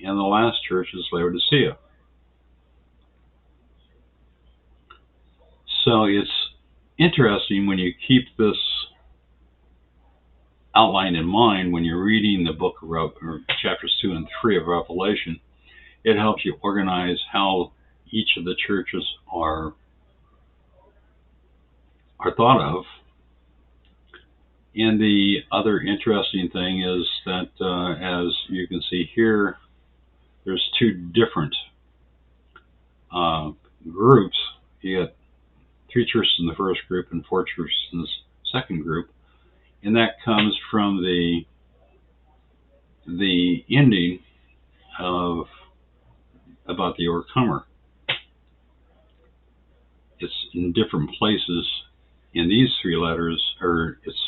S1: and the last church is Laodicea. So it's interesting when you keep this outline in mind when you're reading the book of chapters 2 and 3 of Revelation. It helps you organize how each of the churches are thought of. And the other interesting thing is that, as you can see here, there's 2 different groups. You got 3 churches in the first group and 4 churches in the second group, and that comes from the ending of about the overcomer. It's in different places in these 3 letters, or it's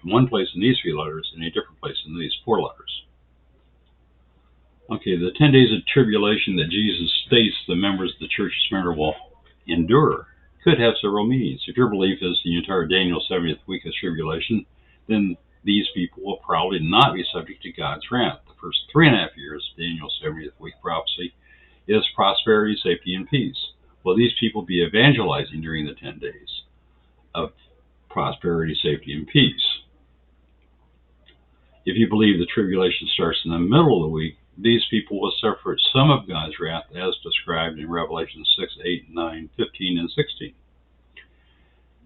S1: in one place in these 3 letters and a different place in these 4 letters. Okay, the 10 days of tribulation that Jesus states the members of the church of Smyrna will endure could have several meanings. If your belief is the entire Daniel's 70th week of tribulation, then these people will probably not be subject to God's wrath. The first 3.5 years of Daniel's 70th week prophecy is prosperity, safety, and peace. Will these people be evangelizing during the 10 days of prosperity, safety, and peace? If you believe the tribulation starts in the middle of the week, these people will suffer some of God's wrath as described in Revelation 6, 8, 9, 15, and 16.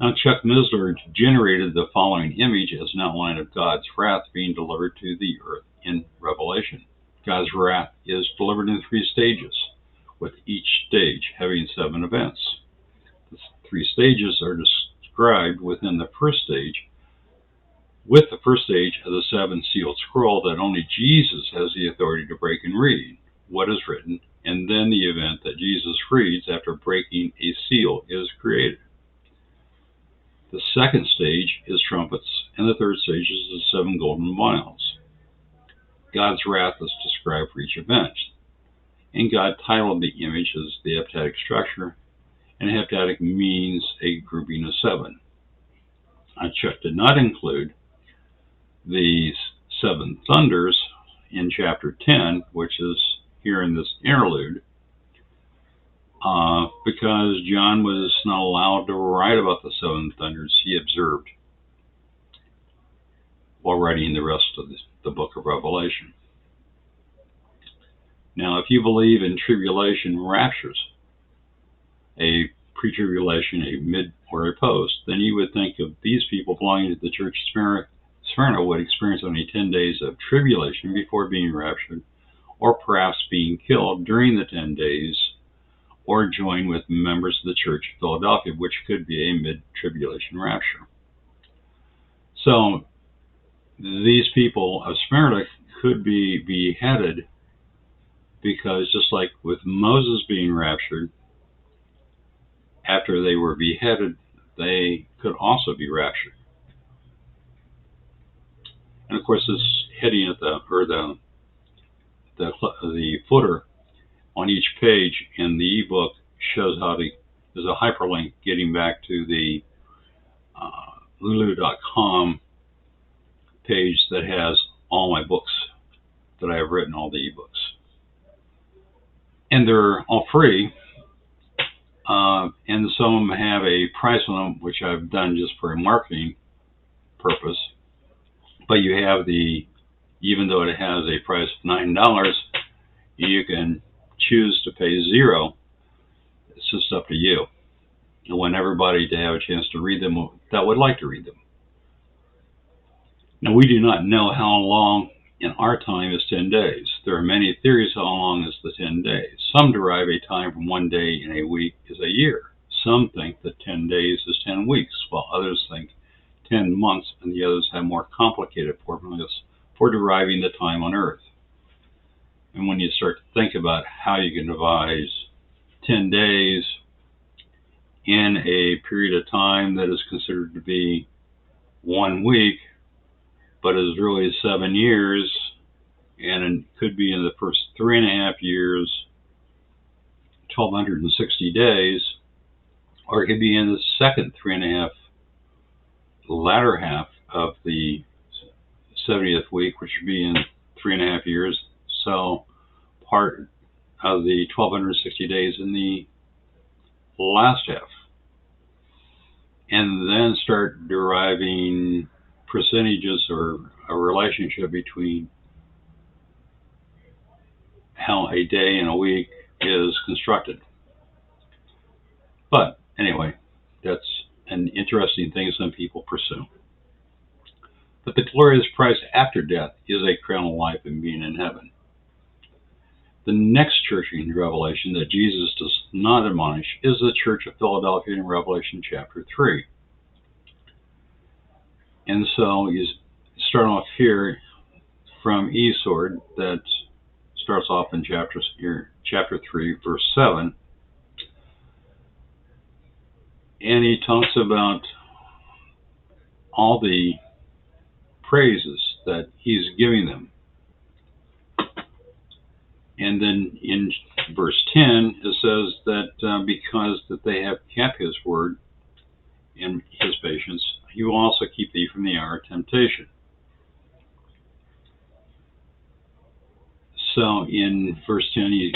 S1: Now, Chuck Missler generated the following image as an outline of God's wrath being delivered to the earth in Revelation. God's wrath is delivered in 3 stages, with each stage having 7 events. The 3 stages are described within the first stage, with the first stage of the 7-sealed scroll that only Jesus has the authority to break and read what is written, and then the event that Jesus reads after breaking a seal is created. The second stage is trumpets, and the third stage is the 7 golden vials. God's wrath is described for each event, and God titled the image as the heptadic structure, and heptadic means a grouping of 7. Chuck did not include the 7 thunders in chapter 10, which is here in this interlude, because John was not allowed to write about the 7 thunders he observed while writing the rest of the book of Revelation. Now, if you believe in tribulation raptures, a pre-tribulation, a mid, or a post, then you would think of these people belonging to the church of Smyrna would experience only 10 days of tribulation before being raptured, or perhaps being killed during the 10 days, or join with members of the church of Philadelphia, which could be a mid-tribulation rapture. So these people of Smyrna could be beheaded, because just like with Moses being raptured, after they were beheaded, they could also be raptured. And of course, this heading at the footer on each page in the ebook shows how to. There's a hyperlink getting back to the lulu.com page that has all my books that I have written, all the ebooks, and they're all free. And some of them have a price on them, which I've done just for a marketing purpose. But you have even though it has a price of $9, you can choose to pay zero. It's just up to you. I want everybody to have a chance to read them that would like to read them. Now, we do not know how long in our time is 10 days. There are many theories how long is the 10 days. Some derive a time from 1 day in a week is a year. Some think that 10 days is 10 weeks, while others think 10 months, and the others have more complicated formulas for deriving the time on Earth. And when you start to think about how you can devise 10 days in a period of time that is considered to be 1 week, but is really 7 years, and it could be in the first 3.5 years, 1,260 days, or it could be in the second 3.5, latter half of the 70th week, which would be in 3.5 years, so part of the 1,260 days in the last half, and then start deriving percentages or a relationship between how a day and a week is constructed. But anyway, that's an interesting thing some people pursue. But the glorious price after death is a crown of life and being in heaven. The next church in Revelation that Jesus does not admonish is the Church of Philadelphia in Revelation chapter 3. And so you start off here from Esword, that starts off in chapter 3, verse 7. And he talks about all the praises that he's giving them. And then in verse 10, it says that because that they have kept his word and his patience, he will also keep thee from the hour of temptation. So in verse 10,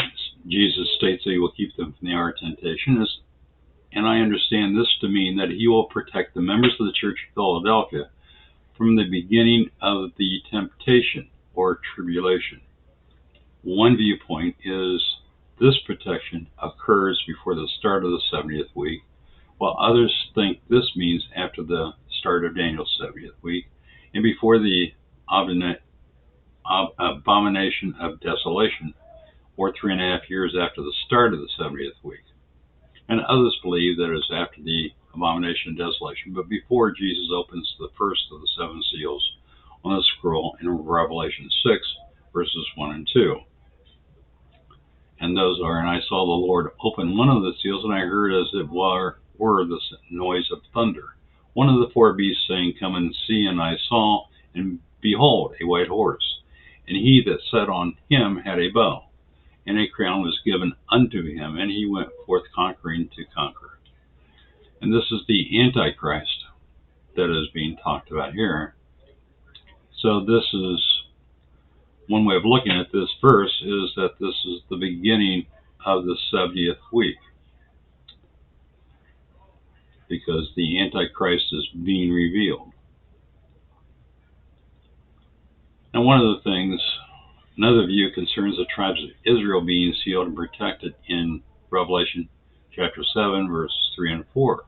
S1: Jesus states that he will keep them from the hour of temptation. And I understand this to mean that he will protect the members of the Church of Philadelphia from the beginning of the temptation or tribulation. One viewpoint is this protection occurs before the start of the 70th week, while others think this means after the start of Daniel's 70th week and before the abomination of desolation, or 3.5 years after the start of the 70th week. And others believe that it is after the abomination of desolation, but before Jesus opens the first of the 7 seals on the scroll in Revelation 6, verses 1 and 2. And those are, and I saw the Lord open one of the seals, and I heard as it were the noise of thunder. One of the 4 beasts saying, Come and see. And I saw, and behold, a white horse. And he that sat on him had a bow, and a crown was given unto him, and he went forth conquering to conquer. And this is the Antichrist that is being talked about here. So this is one way of looking at this verse, is that this is the beginning of the 70th week, because the Antichrist is being revealed. Now, one of the things, another view concerns the tribes of Israel being sealed and protected in Revelation chapter 7, verses 3 and 4.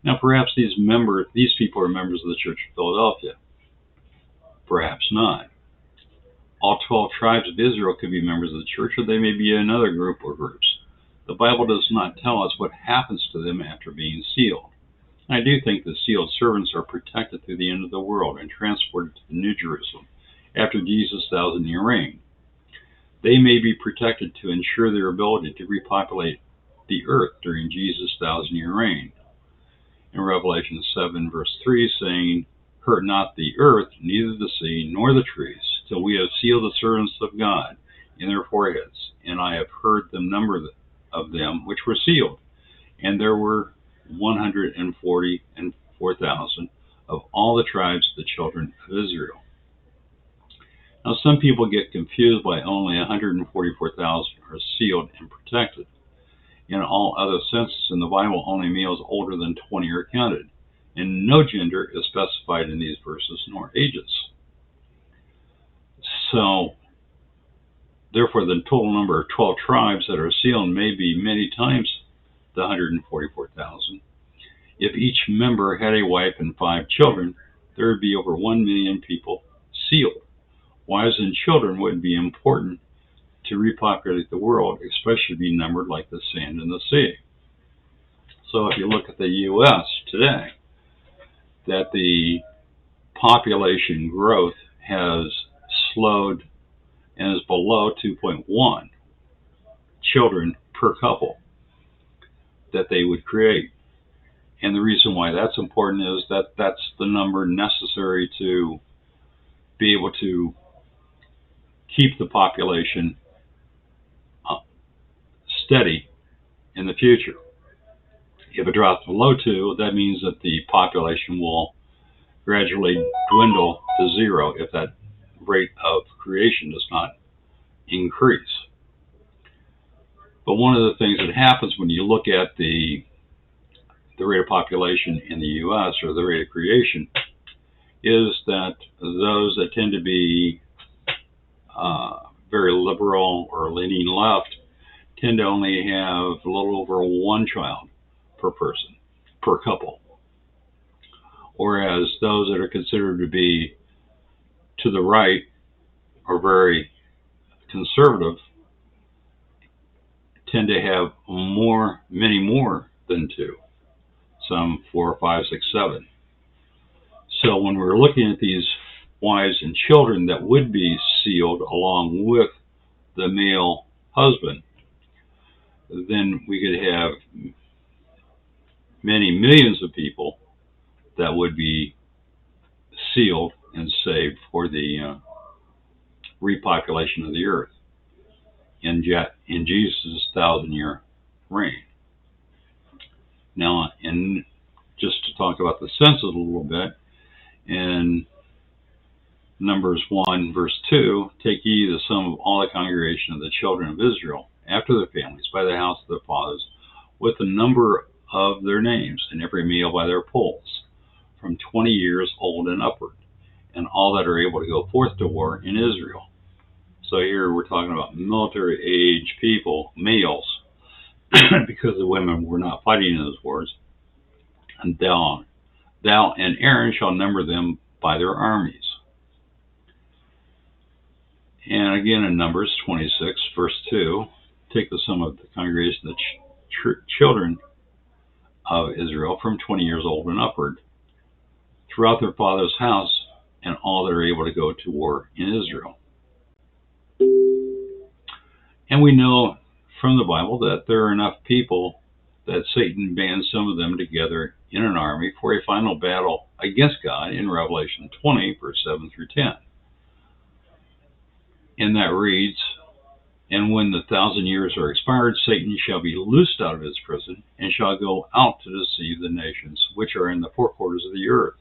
S1: Now, perhaps these people are members of the Church of Philadelphia. Perhaps not. All 12 tribes of Israel could be members of the church, or they may be another group or groups. The Bible does not tell us what happens to them after being sealed. I do think the sealed servants are protected through the end of the world and transported to the New Jerusalem after Jesus' 1,000-year reign. They may be protected to ensure their ability to repopulate the earth during Jesus' 1,000-year reign. In Revelation 7, verse 3, saying, Hurt not the earth, neither the sea, nor the trees, till we have sealed the servants of God in their foreheads. And I have heard the number of them which were sealed, and there were 144,000 of all the tribes of the children of Israel. Now, some people get confused by only 144,000 are sealed and protected. In all other censuses in the Bible, only males older than 20 are counted, and no gender is specified in these verses nor ages. So, therefore, the total number of 12 tribes that are sealed may be many times the 144,000. If each member had a wife and 5 children, there would be over 1 million people sealed. Wives and children would be important to repopulate the world, especially be numbered like the sand in the sea. So if you look at the U.S. today, that the population growth has slowed and is below 2.1 children per couple that they would create. And the reason why that's important is that that's the number necessary to be able to keep the population steady in the future. If it drops below 2, that means that the population will gradually dwindle to 0 if that rate of creation does not increase. But one of the things that happens when you look at the rate of population in the U.S. or the rate of creation is that those that tend to be very liberal or leaning left tend to only have a little over 1 child per person, per couple. Whereas those that are considered to be to the right or very conservative tend to have many more than 2, some 4, 5, 6, 7. So when we're looking at these wives and children that would be sealed along with the male husband, then we could have many millions of people that would be sealed and saved for the repopulation of the earth in Jesus' 1,000-year reign. Now, and just to talk about the census a little bit, in Numbers 1, verse 2, take ye the sum of all the congregation of the children of Israel, after their families, by the house of their fathers, with the number of their names, and every male by their polls, from 20 years old and upward, and all that are able to go forth to war in Israel. So here we're talking about military-age people, males, because the women were not fighting in those wars. And thou and Aaron shall number them by their armies. And again in Numbers 26, verse 2, take the sum of the congregation of the children of Israel from 20 years old and upward, throughout their father's house, and all that are able to go to war in Israel. And we know from the Bible that there are enough people that Satan bands some of them together in an army for a final battle against God in Revelation 20, verse 7 through 10. And that reads, and when the 1,000 years are expired, Satan shall be loosed out of his prison, and shall go out to deceive the nations which are in the four quarters of the earth,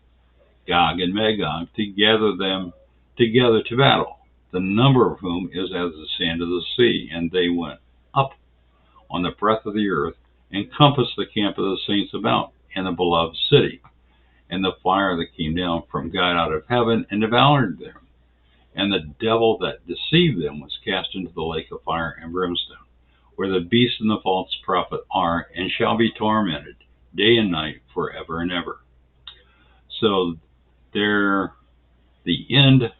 S1: Gog and Magog, to gather them together to battle, the number of whom is as the sand of the sea. And they went up on the breadth of the earth, and compassed the camp of the saints about, and the beloved city. And the fire that came down from God out of heaven, and devoured them. And the devil that deceived them was cast into the lake of fire and brimstone, where the beast and the false prophet are, and shall be tormented day and night forever and ever. So the end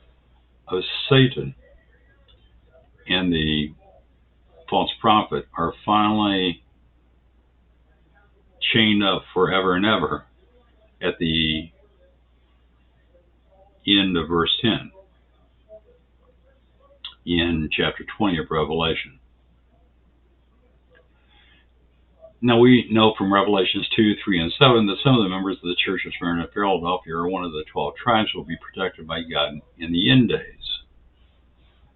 S1: of Satan and the false prophet are finally chained up forever and ever at the end of verse 10 in chapter 20 of Revelation. Now we know from Revelations 2, 3, and 7 that some of the members of the Church of Smyrna of Philadelphia, or one of the 12 tribes, will be protected by God in the end days.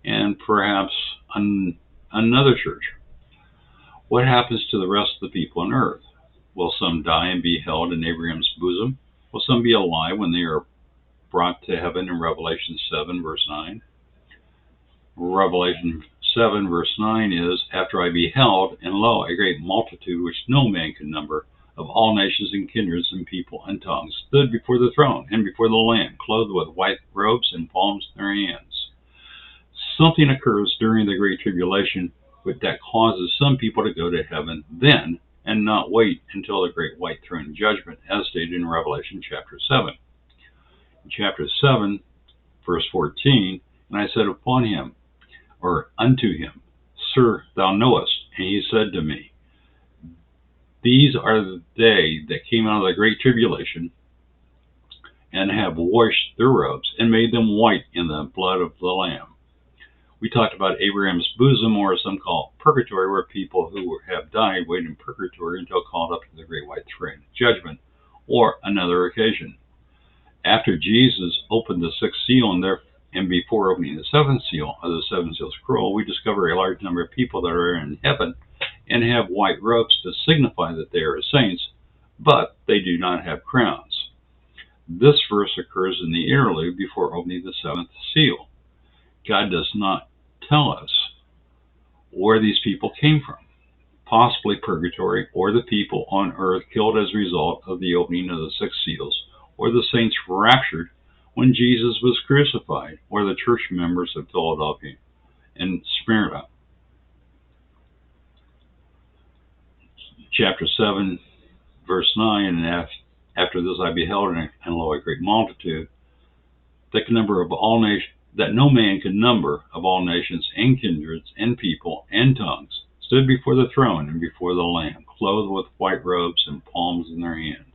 S1: And perhaps another church. What happens to the rest of the people on earth? Will some die and be held in Abraham's bosom? Will some be alive when they are brought to heaven in Revelation 7, verse 9? Revelation 7, verse 9 is, after I beheld, and lo, a great multitude which no man could number, of all nations and kindreds and people and tongues stood before the throne and before the Lamb, clothed with white robes and palms in their hands. Something occurs during the Great Tribulation that causes some people to go to heaven then and not wait until the great white throne judgment, as stated in Revelation chapter 7. In chapter 7, verse 14, and I said upon him, or unto him, Sir, thou knowest. And he said to me, These are they that came out of the great tribulation, and have washed their robes, and made them white in the blood of the Lamb. We talked about Abraham's bosom, or some call it purgatory, where people who have died wait in purgatory until called up to the great white throne judgment, or another occasion. After Jesus opened the sixth seal, and before opening the seventh seal of the seven seal scroll, we discover a large number of people that are in heaven and have white robes to signify that they are saints, but they do not have crowns. This verse occurs in the interlude before opening the seventh seal. God does not tell us where these people came from, possibly purgatory, or the people on earth killed as a result of the opening of the six seals, or the saints raptured when Jesus was crucified, or the church members of Philadelphia and Smyrna. Chapter 7, verse 9, and after this I beheld, and lo, a great multitude, that no man could number, of all nations and kindreds and people and tongues, stood before the throne and before the Lamb, clothed with white robes and palms in their hand.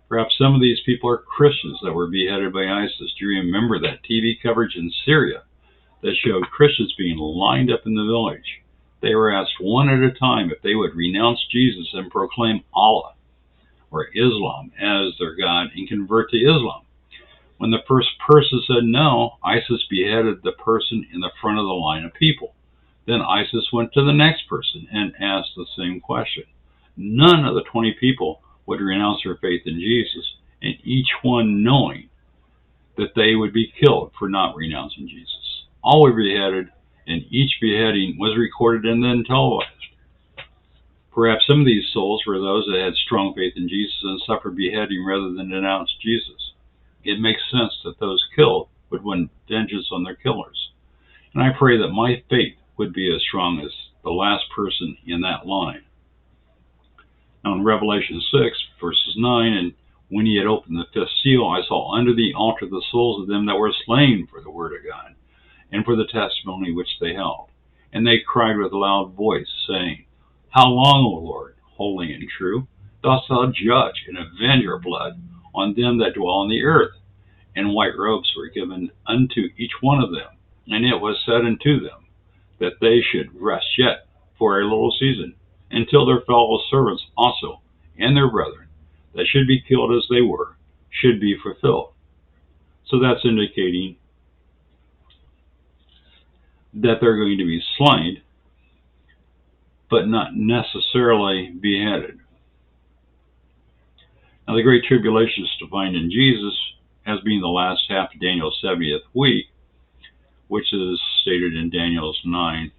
S1: Perhaps some of these people are Christians that were beheaded by ISIS. Do you remember that TV coverage in Syria that showed Christians being lined up in the village? They were asked one at a time if they would renounce Jesus and proclaim Allah or Islam as their God and convert to Islam. When the first person said no, ISIS beheaded the person in the front of the line of people. Then ISIS went to the next person and asked the same question. None of the 20 people would renounce their faith in Jesus, and each one knowing that they would be killed for not renouncing Jesus. All were beheaded, and each beheading was recorded and then televised. Perhaps some of these souls were those that had strong faith in Jesus and suffered beheading rather than denounce Jesus. It makes sense that those killed would win vengeance on their killers. And I pray that my faith would be as strong as the last person in that line. Now in Revelation 6, verses 9, and when he had opened the fifth seal, I saw under the altar the souls of them that were slain for the word of God, and for the testimony which they held. And they cried with a loud voice, saying, How long, O Lord, holy and true, dost thou judge and avenge our blood on them that dwell on the earth? And white robes were given unto each one of them, and it was said unto them that they should rest yet for a little season, until their fellow servants also, and their brethren, that should be killed as they were, should be fulfilled. So that's indicating that they're going to be slain, but not necessarily beheaded. Now the Great Tribulation is defined in Jesus as being the last half of Daniel's 70th week, which is stated in Daniel 9,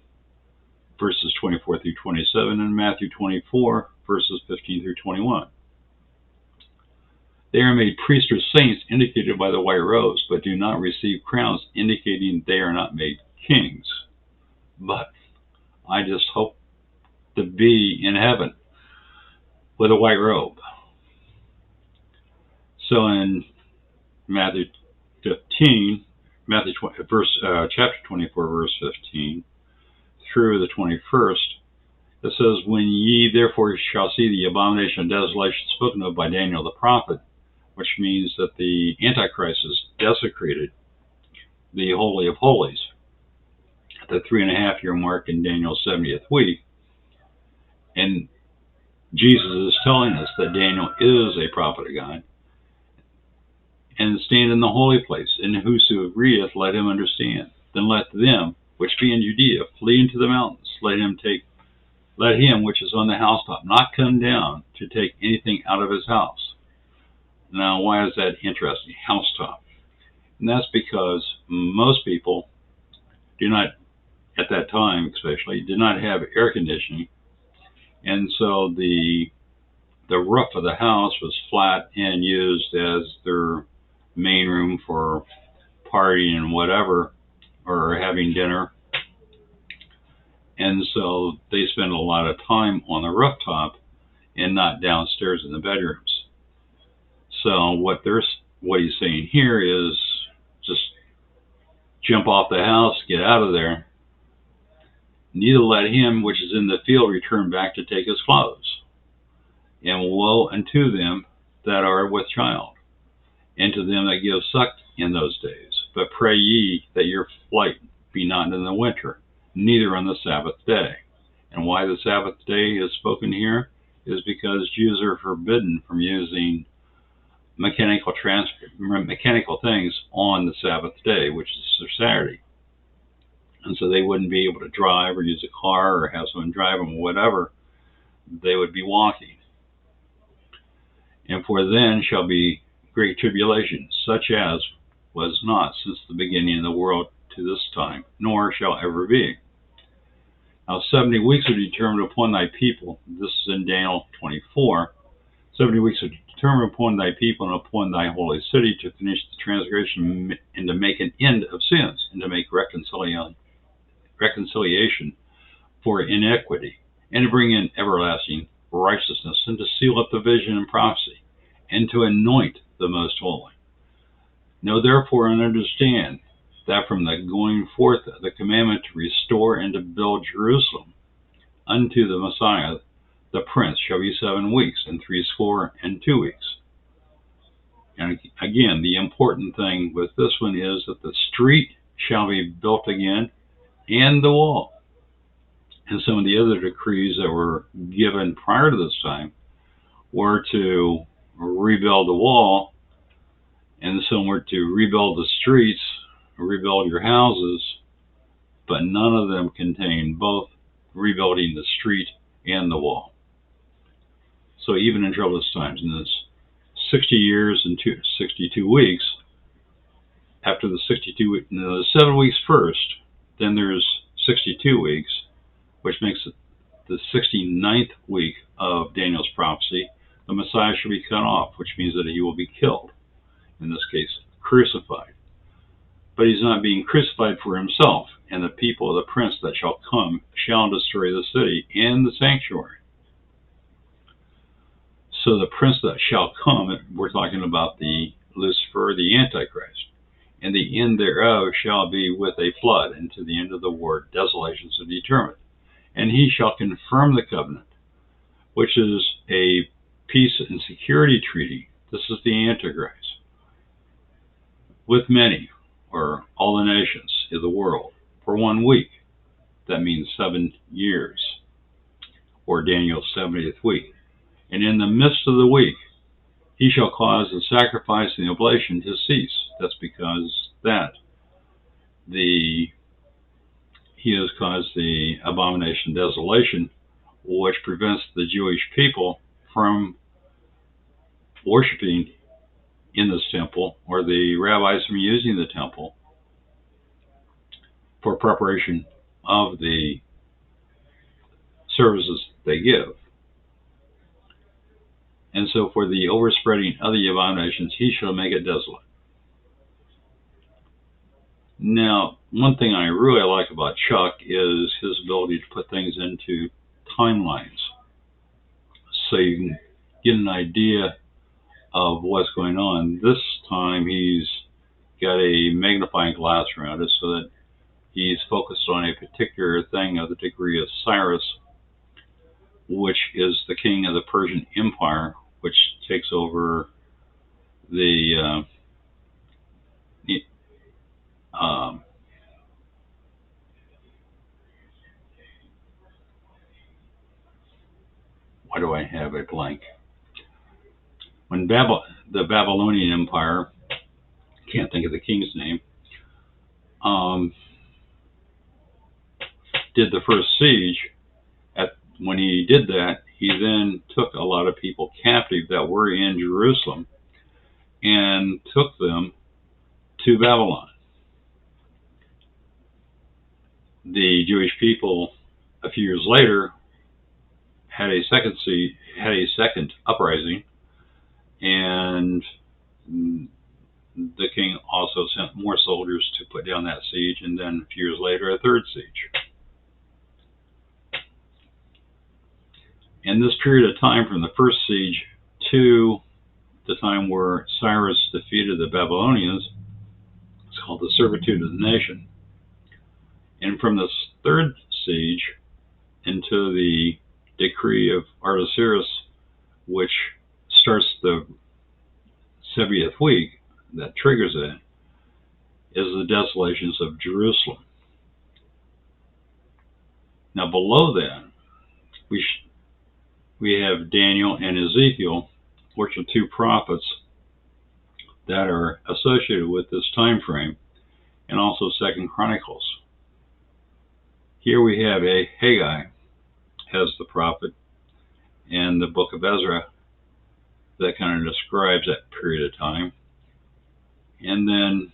S1: verses 24 through 27, and Matthew 24, verses 15 through 21. They are made priests or saints, indicated by the white robes, but do not receive crowns, indicating they are not made kings. But I just hope to be in heaven with a white robe. So in Matthew 15, chapter 24, verse 15 through the 21st, it says, When ye therefore shall see the abomination of desolation spoken of by Daniel the prophet, which means that the Antichrist has desecrated the Holy of Holies at the 3.5-year mark in Daniel's 70th week, and Jesus is telling us that Daniel is a prophet of God, and stand in the holy place, and whoso readeth, let him understand. Then let them which be in Judea flee into the mountains. Let him which is on the housetop not come down to take anything out of his house. Now, why is that interesting? Housetop. And that's because most people do not, at that time especially, did not have air conditioning. And so the the roof of the house was flat and used as their main room for partying and whatever, or having dinner. And so they spend a lot of time on the rooftop and not downstairs in the bedrooms. So what he's saying here is just jump off the house, get out of there. Neither let him which is in the field return back to take his clothes. And woe unto them that are with child, and to them that give suck in those days. But pray ye that your flight be not in the winter, neither on the Sabbath day. And why the Sabbath day is spoken here is because Jews are forbidden from using mechanical things on the Sabbath day, which is their Saturday. And so they wouldn't be able to drive or use a car or have someone drive them or whatever. They would be walking. And for then shall be great tribulation, such as was not since the beginning of the world to this time, nor shall ever be. Now 70 weeks are determined upon thy people. This is in Daniel 24. 70 weeks are determined upon thy people and upon thy holy city to finish the transgression and to make an end of sins and to make reconciliation for iniquity and to bring in everlasting righteousness and to seal up the vision and prophecy and to anoint the most holy. Know therefore and understand that from the going forth of the commandment to restore and to build Jerusalem unto the Messiah, the Prince, shall be 7 weeks and 62 weeks. And again, the important thing with this one is that the street shall be built again and the wall. And some of the other decrees that were given prior to this time were to rebuild the wall, and some were to rebuild the streets, rebuild your houses, but none of them contained both rebuilding the street and the wall. So even in troublous times, in this 60 years and 62 weeks, after the 62 weeks, the 7 weeks first, then there's 62 weeks, which makes it the 69th week of Daniel's prophecy. The Messiah shall be cut off, which means that he will be killed, in this case, crucified. But he's not being crucified for himself, and the people of the prince that shall come shall destroy the city and the sanctuary. So the prince that shall come, we're talking about the Lucifer, the Antichrist, and the end thereof shall be with a flood, and to the end of the war desolations are determined. And he shall confirm the covenant, which is a peace and security treaty. This is the Antichrist, with many, or all the nations of the world, for 1 week. That means 7 years, or Daniel's 70th week. And in the midst of the week, he shall cause the sacrifice and the oblation to cease. That's because he has caused the abomination of desolation, which prevents the Jewish people from worshiping in this temple, or the rabbis from using the temple for preparation of the services they give. And so for the overspreading of the abominations, he shall make it desolate. Now, one thing I really like about Chuck is his ability to put things into timelines, so you can get an idea of what's going on. This time he's got a magnifying glass around it so that he's focused on a particular thing of the degree of Cyrus, which is the king of the Persian Empire, which takes over the why do I have a blank? When the Babylonian Empire, can't think of the king's name, did the first siege, when he did that, he then took a lot of people captive that were in Jerusalem and took them to Babylon. The Jewish people, a few years later, had a second uprising, and the king also sent more soldiers to put down that siege, and then a few years later, a third siege. In this period of time, from the first siege to the time where Cyrus defeated the Babylonians, it's called the servitude of the nation. And from this third siege into the decree of Artaxerxes, which starts the 70th week, that triggers it, is the desolations of Jerusalem. Now below that, we have Daniel and Ezekiel, which are two prophets that are associated with this time frame, and also 2 Chronicles. Here we have a Haggai as the prophet, and the book of Ezra that kind of describes that period of time. And then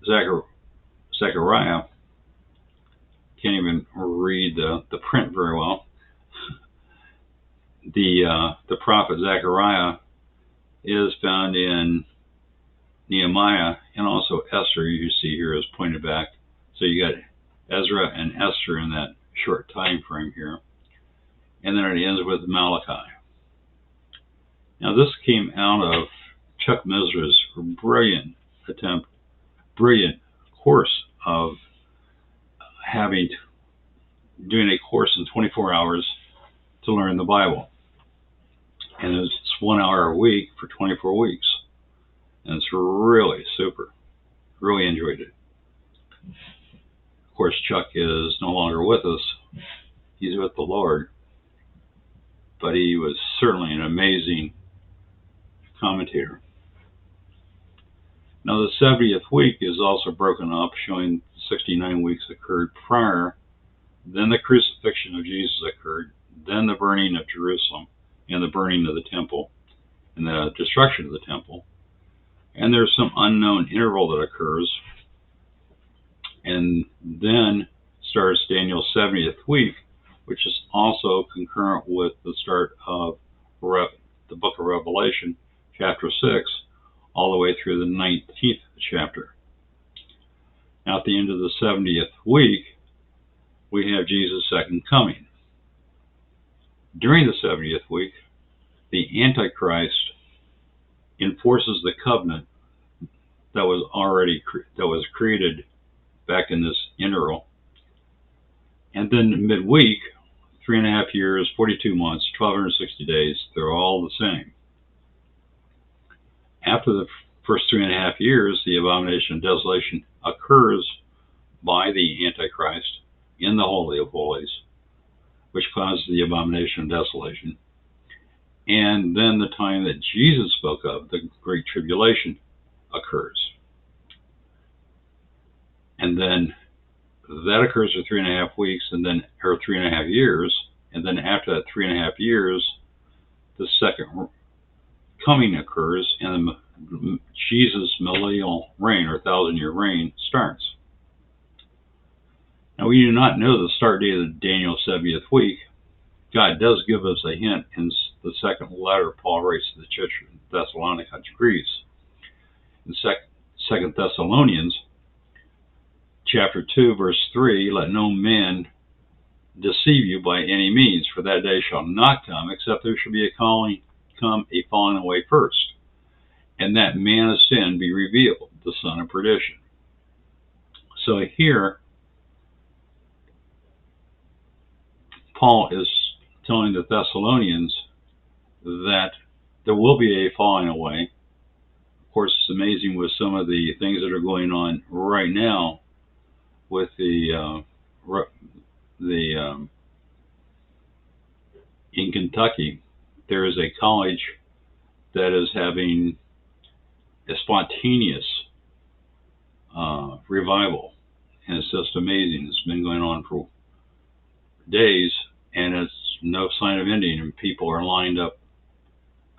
S1: Zechariah, can't even read the print very well. The prophet Zechariah is found in Nehemiah, and also Esther, you see here is pointed back. So you got Ezra and Esther in that short time frame here. And then it ends with Malachi. Now this came out of Chuck Mizra's brilliant course of doing a course in 24 hours to learn the Bible. And it's 1 hour a week for 24 weeks. And it's really super. Really enjoyed it. Of course, Chuck is no longer with us. He's with the Lord. But he was certainly an amazing commentator. Now, the 70th week is also broken up, showing 69 weeks occurred prior. Then the crucifixion of Jesus occurred. Then the burning of Jerusalem, and the burning of the temple, and the destruction of the temple. And there's some unknown interval that occurs. And then starts Daniel's 70th week, which is also concurrent with the start of the book of Revelation, chapter 6, all the way through the 19th chapter. Now, at the end of the 70th week, we have Jesus' second coming. During the 70th week, the Antichrist enforces the covenant that was created back in this interval. And then midweek, 3.5 years, 42 months, 1260 days, they're all the same. After the first 3.5 years, the abomination of desolation occurs by the Antichrist in the Holy of Holies, which causes the abomination of desolation. And then the time that Jesus spoke of, the Great Tribulation, occurs. And then that occurs for 3.5 weeks, or 3.5 years, and then after that 3.5 years, the second coming occurs, and Jesus' millennial reign, or 1,000-year reign, starts. Now, we do not know the start date of Daniel's 70th week. God does give us a hint in the second letter Paul writes to the church in Thessalonica, Greece. In 2 Thessalonians, chapter 2, verse 3, let no man deceive you by any means, for that day shall not come, except there shall be a falling away first, and that man of sin be revealed, the son of perdition. So here, Paul is telling the Thessalonians that there will be a falling away. Of course, it's amazing with some of the things that are going on right now with in Kentucky. There is a college that is having a spontaneous revival, and it's just amazing. It's been going on for days, and it's no sign of ending, and people are lined up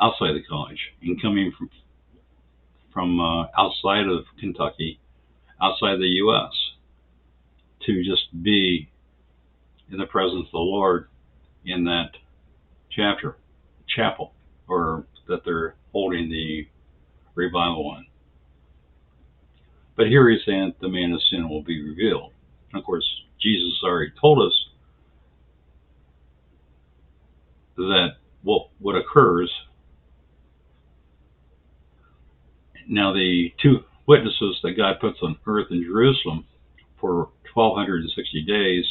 S1: outside the college and coming from outside of Kentucky, outside the U.S., to just be in the presence of the Lord in that chapel, or that they're holding the revival in. But here he's saying the man of sin will be revealed. And of course, Jesus already told us that what occurs. Now, the two witnesses that God puts on earth in Jerusalem for 1,260 days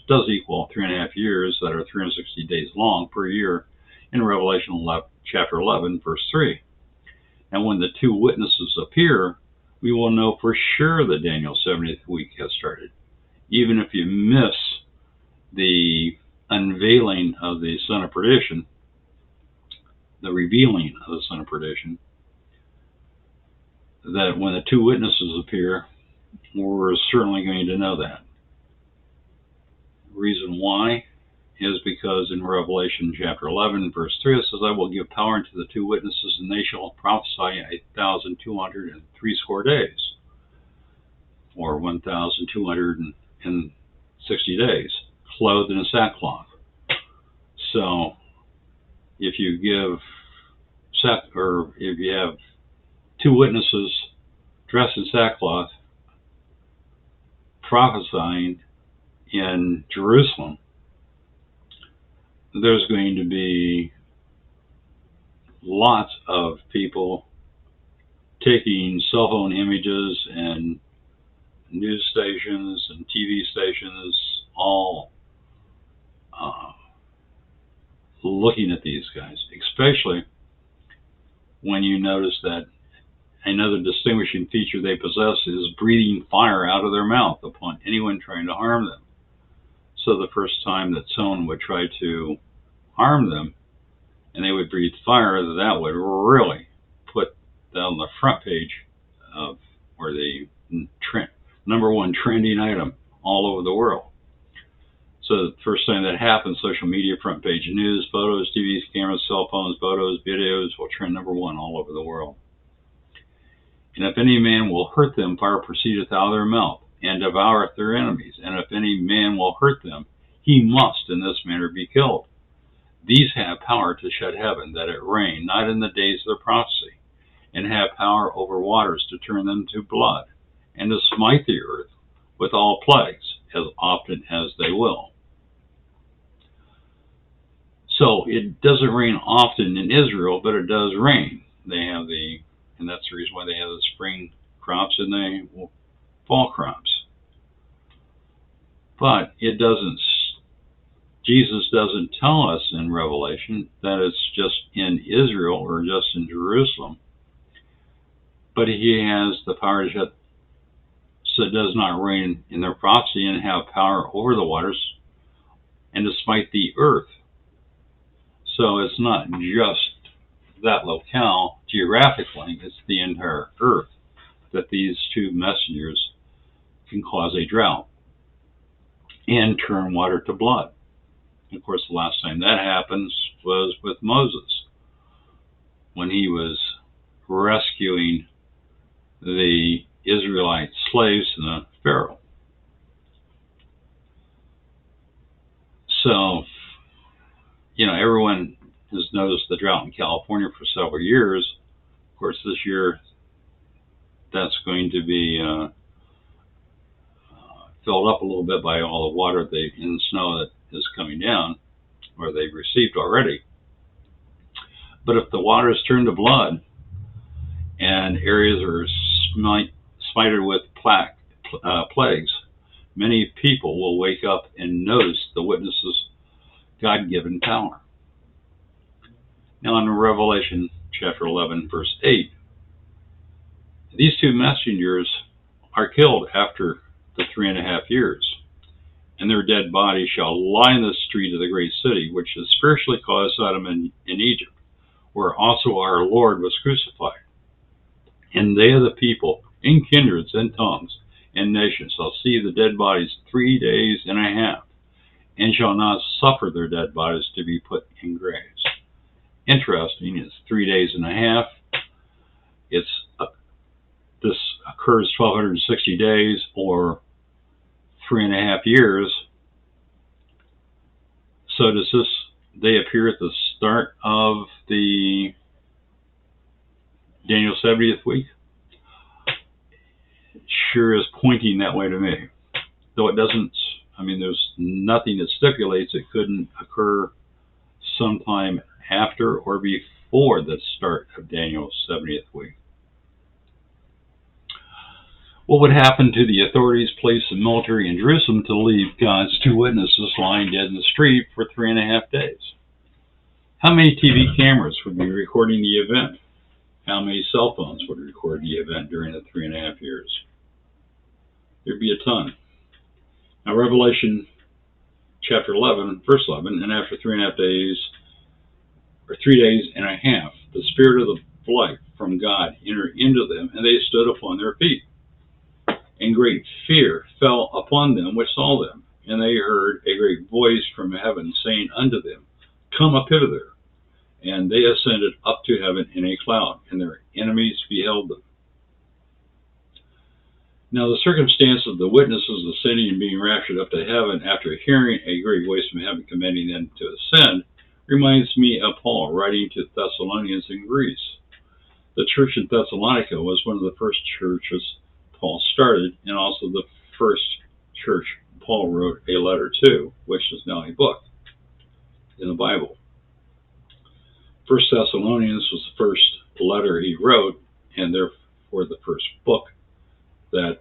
S1: does equal 3.5 years that are 360 days long per year in Revelation chapter 11, verse 3. And when the two witnesses appear, we will know for sure that Daniel's 70th week has started. Even if you miss the unveiling of the son of perdition, the revealing of the son of perdition, that when the two witnesses appear, we're certainly going to know that. The reason why is because in Revelation chapter 11, verse 3, it says, I will give power unto the two witnesses, and they shall prophesy 1,260 days, or 1,260 days, clothed in sackcloth. So, if you have two witnesses dressed in sackcloth prophesying in Jerusalem, there's going to be lots of people taking cell phone images, and news stations and TV stations all looking at these guys, especially when you notice that another distinguishing feature they possess is breathing fire out of their mouth upon anyone trying to harm them. So the first time that someone would try to harm them and they would breathe fire, that would really put down the front page of, or the number one trending item all over the world. So the first time that happens, social media, front page news, photos, TVs, cameras, cell phones, photos, videos will trend number one all over the world. And if any man will hurt them, fire proceedeth out of their mouth, and devoureth their enemies. And if any man will hurt them, he must in this manner be killed. These have power to shut heaven, that it rain, not in the days of their prophecy, and have power over waters to turn them to blood, and to smite the earth with all plagues, as often as they will. So it doesn't rain often in Israel, but it does rain. And that's the reason why they have the spring crops and the fall crops. But Jesus doesn't tell us in Revelation that it's just in Israel or just in Jerusalem, but he has the power to shut, so it does not rain in their prophecy, and have power over the waters, and to smite the earth. So it's not just that locale geographically, it's the entire earth that these two messengers can cause a drought and turn water to blood. And of course, the last time that happens was with Moses, when he was rescuing the Israelite slaves from the Pharaoh. So, everyone has noticed the drought in California for several years. Of course, this year that's going to be filled up a little bit by all the water and snow that is coming down, or they've received already. But if the waters turn to blood and areas are smited with plagues, many people will wake up and notice the witnesses' God-given power. Now in Revelation chapter 11, verse 8, these two messengers are killed after the 3.5 years, and their dead bodies shall lie in the street of the great city, which is spiritually called Sodom in Egypt, where also our Lord was crucified. And they of the people, in kindreds and tongues and nations, shall see the dead bodies 3 days and a half, and shall not suffer their dead bodies to be put in graves. Interesting, it's 3 days and a half. This occurs 1,260 days, or 3.5 years. So does this day appear at the start of the Daniel 70th week? It sure is pointing that way to me. Though it doesn't, there's nothing that stipulates it couldn't occur sometime after or before the start of Daniel's 70th week. What would happen to the authorities placed the military in Jerusalem to leave God's two witnesses lying dead in the street for 3.5 days? How many TV cameras would be recording the event? How many cell phones would record the event during the 3.5 years? There'd be a ton. Now, Revelation chapter 11, verse 11, and after 3.5 days, or 3 days and a half, the Spirit of the life from God entered into them, and they stood upon their feet. And great fear fell upon them which saw them. And they heard a great voice from heaven saying unto them, Come up hither. And they ascended up to heaven in a cloud, and their enemies beheld them. Now the circumstance of the witnesses ascending and being raptured up to heaven after hearing a great voice from heaven commanding them to ascend reminds me of Paul writing to Thessalonians in Greece. The church in Thessalonica was one of the first churches Paul started, and also the first church Paul wrote a letter to, which is now a book in the Bible. First Thessalonians was the first letter he wrote, and therefore the first book that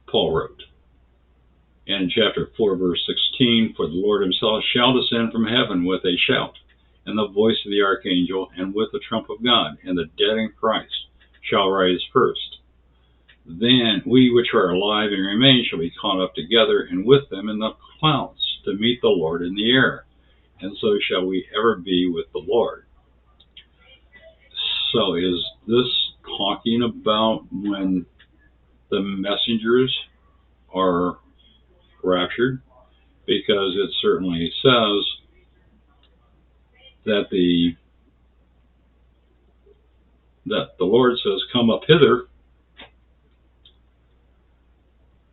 S1: Paul wrote. And in chapter 4, verse 16, For the Lord himself shall descend from heaven with a shout, and the voice of the archangel, and with the trump of God, and the dead in Christ shall rise first. Then we which are alive and remain shall be caught up together, and with them in the clouds, to meet the Lord in the air. And so shall we ever be with the Lord. So is this talking about when the messengers are raptured? Because it certainly says that the Lord says, Come up hither.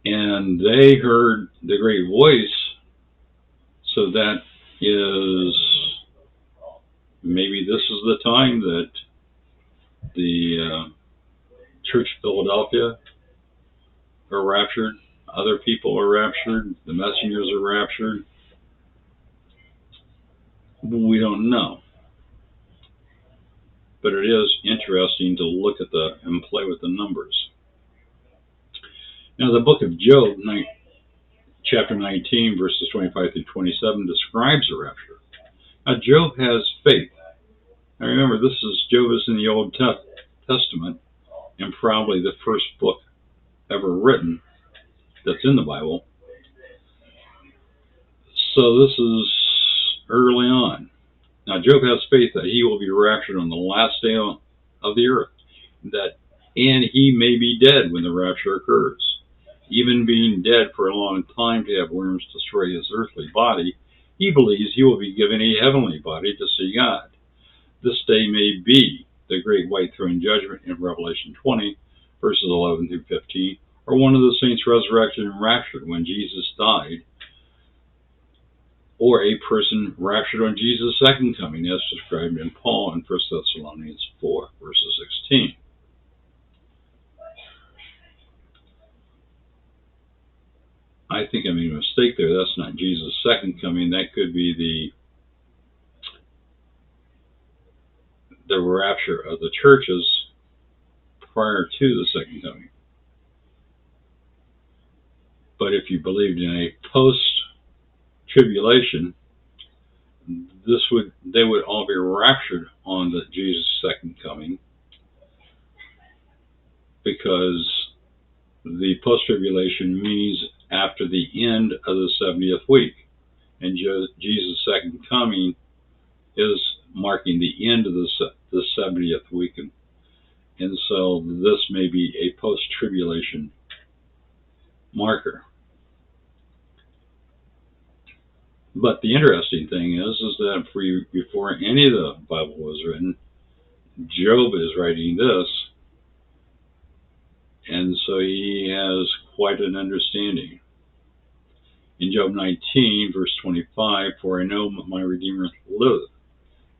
S1: And they heard the great voice, so that is, maybe this is the time that the Church of Philadelphia are raptured, other people are raptured, the messengers are raptured. We don't know. But it is interesting to look at and play with the numbers. Now, the book of Job, chapter 19, verses 25 through 27, describes the rapture. Now, Job has faith. Now, remember, Job is in the Old Testament, and probably the first book ever written that's in the Bible. So this is early on. Now, Job has faith that he will be raptured on the last day of the earth, and he may be dead when the rapture occurs. Even being dead for a long time to have worms destroy his earthly body, he believes he will be given a heavenly body to see God. This day may be the great white throne judgment in Revelation 20, verses 11 through 15, or one of the saints resurrected and raptured when Jesus died, or a person raptured on Jesus' second coming, as described in Paul in 1 Thessalonians 4, verses 16. I think I made a mistake there. That's not Jesus' second coming. That could be the rapture of the churches prior to the second coming. But if you believed in a post-tribulation, they would all be raptured on Jesus' second coming, because the post-tribulation means after the end of the 70th week, and Jesus' second coming is marking the end of the 70th week, and so this may be a post-tribulation marker. But the interesting thing is that before any of the Bible was written, Job is writing this, and so he has quite an understanding. In Job 19, verse 25, for I know my Redeemer liveth,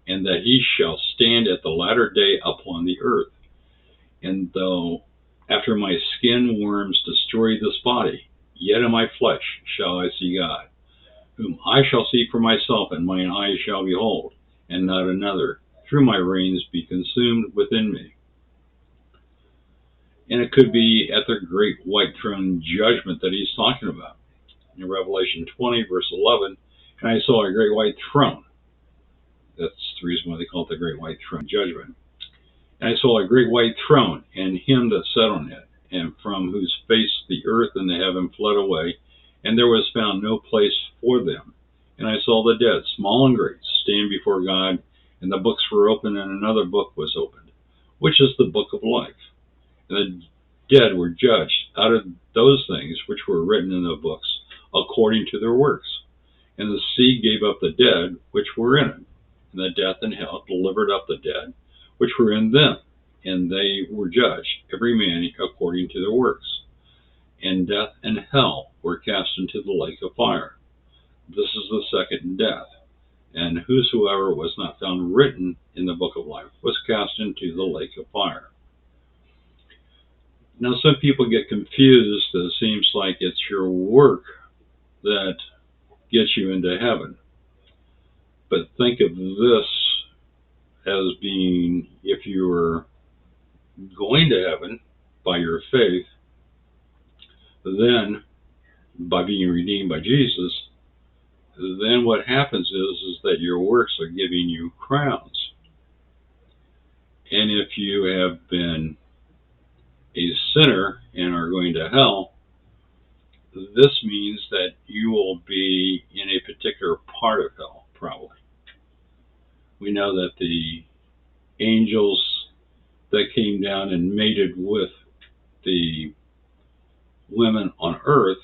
S1: and that he shall stand at the latter day upon the earth. And though after my skin worms destroy this body, yet in my flesh shall I see God, whom I shall see for myself, and mine eyes shall behold, and not another, through my reins be consumed within me. And it could be at the great white throne judgment that he's talking about. In Revelation 20, verse 11, and I saw a great white throne. That's the reason why they call it the great white throne judgment. And I saw a great white throne, and him that sat on it, and from whose face the earth and the heaven fled away, and there was found no place for them. And I saw the dead, small and great, stand before God, and the books were opened, and another book was opened, which is the book of life. And the dead were judged out of those things which were written in the books, according to their works. And the sea gave up the dead which were in it, and the death and hell delivered up the dead which were in them, and they were judged, every man according to their works. And death and hell were cast into the lake of fire. This is the second death. And whosoever was not found written in the book of life was cast into the lake of fire. Now, some people get confused that it seems like it's your work that gets you into heaven. But think of this as being, if you were going to heaven by your faith, then by being redeemed by Jesus, then what happens is that your works are giving you crowns. And if you have been a sinner and are going to hell, this means that you will be in a particular part of hell, probably. We know that the angels that came down and mated with the women on earth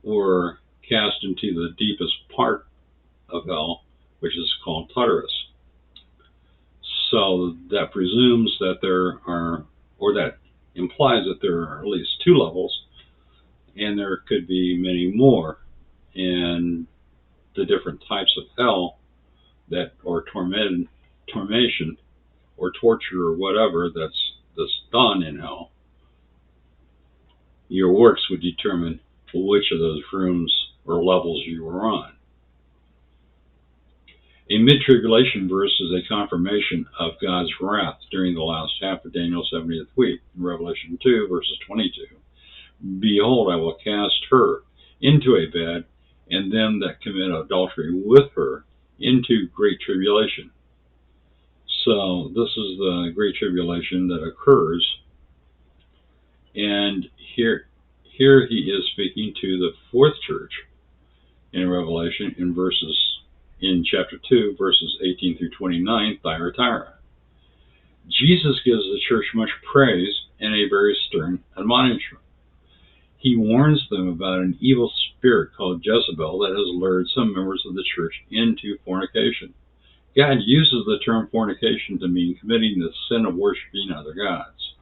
S1: were cast into the deepest part of hell, which is called Tartarus. So that presumes that there are, or that implies that there are at least two levels, and there could be many more. And the different types of hell that, or tormentation, or torture, or whatever that's done in hell, your works would determine which of those rooms or levels you were on. A mid-tribulation verse is a confirmation of God's wrath during the last half of Daniel's 70th week. In Revelation 2, verses 22, behold, I will cast her into a bed, and them that commit adultery with her into great tribulation. So this is the great tribulation that occurs, and here he is speaking to the fourth church in Revelation in chapter 2, verses 18 through 29, Thyatira. Jesus gives the church much praise and a very stern admonishment. He warns them about an evil spirit called Jezebel that has lured some members of the church into fornication. God uses the term fornication to mean committing the sin of worshiping other gods.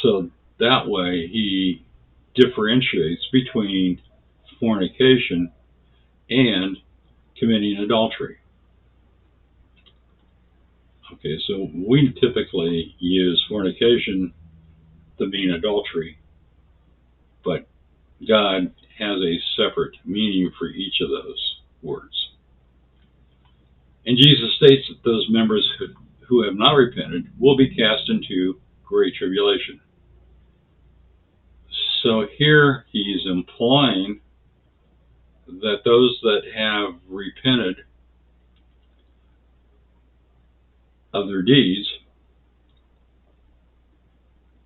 S1: So that way he differentiates between fornication and committing adultery. Okay, so we typically use fornication to mean adultery, but God has a separate meaning for each of those words. And Jesus states that those members who have not repented will be cast into great tribulation. So here he's implying that those that have repented of their deeds,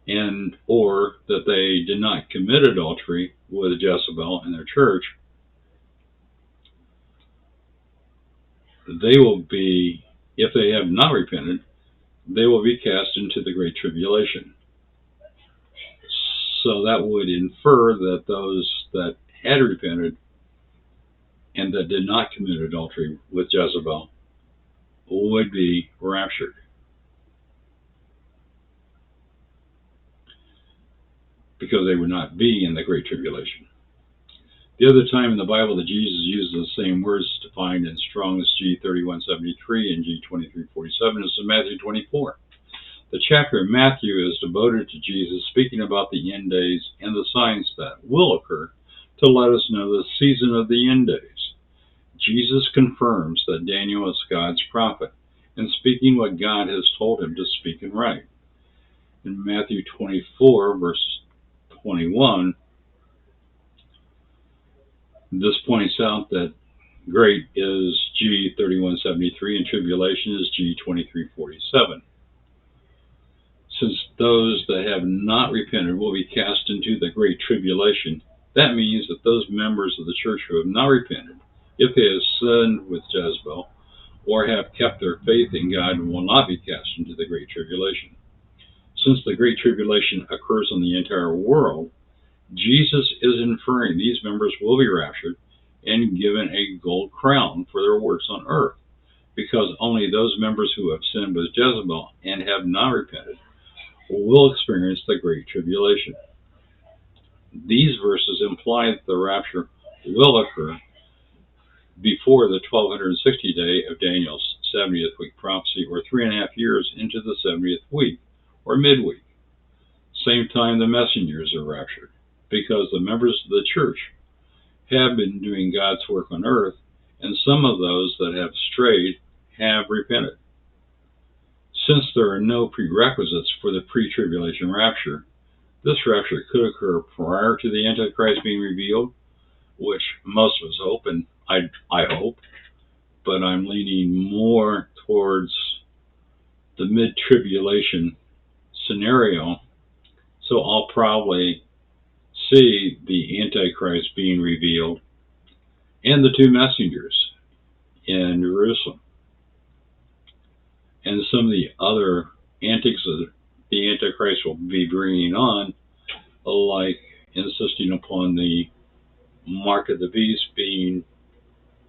S1: and or that they did not commit adultery with Jezebel in their church, they will be, if they have not repented, they will be cast into the great tribulation. So that would infer that those that had repented and that did not commit adultery with Jezebel would be raptured, because they would not be in the great tribulation. The other time in the Bible that Jesus uses the same words defined in Strong's G3173 and G2347 is in Matthew 24. The chapter in Matthew is devoted to Jesus speaking about the end days and the signs that will occur to let us know the season of the end days. Jesus confirms that Daniel is God's prophet and speaking what God has told him to speak and write. In Matthew 24, verse 21, this points out that great is G3173 and tribulation is G2347. Since those that have not repented will be cast into the great tribulation, that means that those members of the church who have not repented, if they have sinned with Jezebel, or have kept their faith in God, will not be cast into the great tribulation. Since the great tribulation occurs on the entire world, Jesus is inferring these members will be raptured and given a gold crown for their works on earth, because only those members who have sinned with Jezebel and have not repented will experience the great tribulation. These verses imply that the rapture will occur before the 1260 day of Daniel's 70th week prophecy, or 3.5 years into the 70th week, or midweek. Same time the messengers are raptured, because the members of the church have been doing God's work on earth, and some of those that have strayed have repented. Since there are no prerequisites for the pre-tribulation rapture, this rapture could occur prior to the Antichrist being revealed, which most of us hope, and I hope, but I'm leaning more towards the mid-tribulation scenario, so I'll probably see the Antichrist being revealed and the two messengers in Jerusalem, and some of the other antics that the Antichrist will be bringing on, like insisting upon the mark of the beast being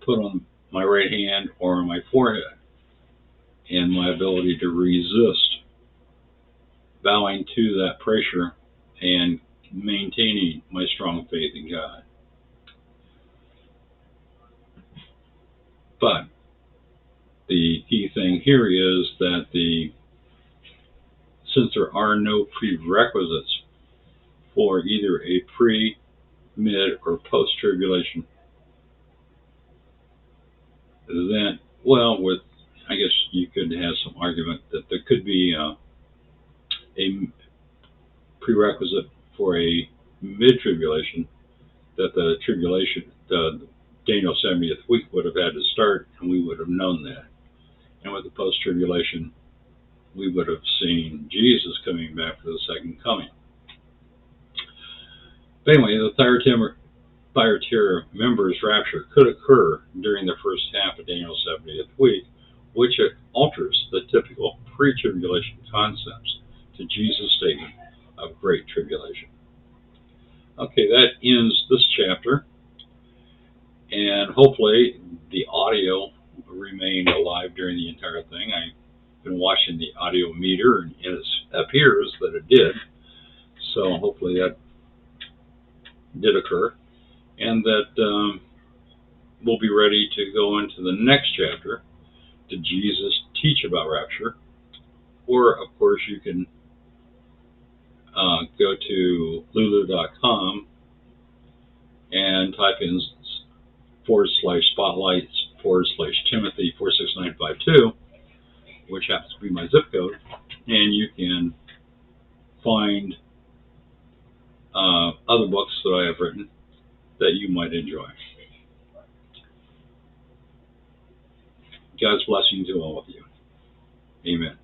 S1: put on my right hand or on my forehead, and my ability to resist bowing to that pressure and maintaining my strong faith in God. But the key thing here is that since there are no prerequisites for either a pre, mid, or post-tribulation event, well, I guess you could have some argument that there could be a prerequisite for a mid-tribulation, that the Daniel 70th week would have had to start, and we would have known that. And with the post-tribulation, we would have seen Jesus coming back for the second coming. But anyway, the Thyatira members' rapture could occur during the first half of Daniel's 70th week, which alters the typical pre-tribulation concepts to Jesus' statement of great tribulation. Okay, that ends this chapter, and hopefully the audio remained alive during the entire thing. I've been watching the audio meter, and it appears that it did, so hopefully that did occur, and that we'll be ready to go into the next chapter. Did Jesus teach about rapture? Or, of course, you can go to lulu.com and type in /spotlights/Timothy 46952, which happens to be my zip code, and you can find other books that I have written that you might enjoy. God's blessing to all of you. Amen.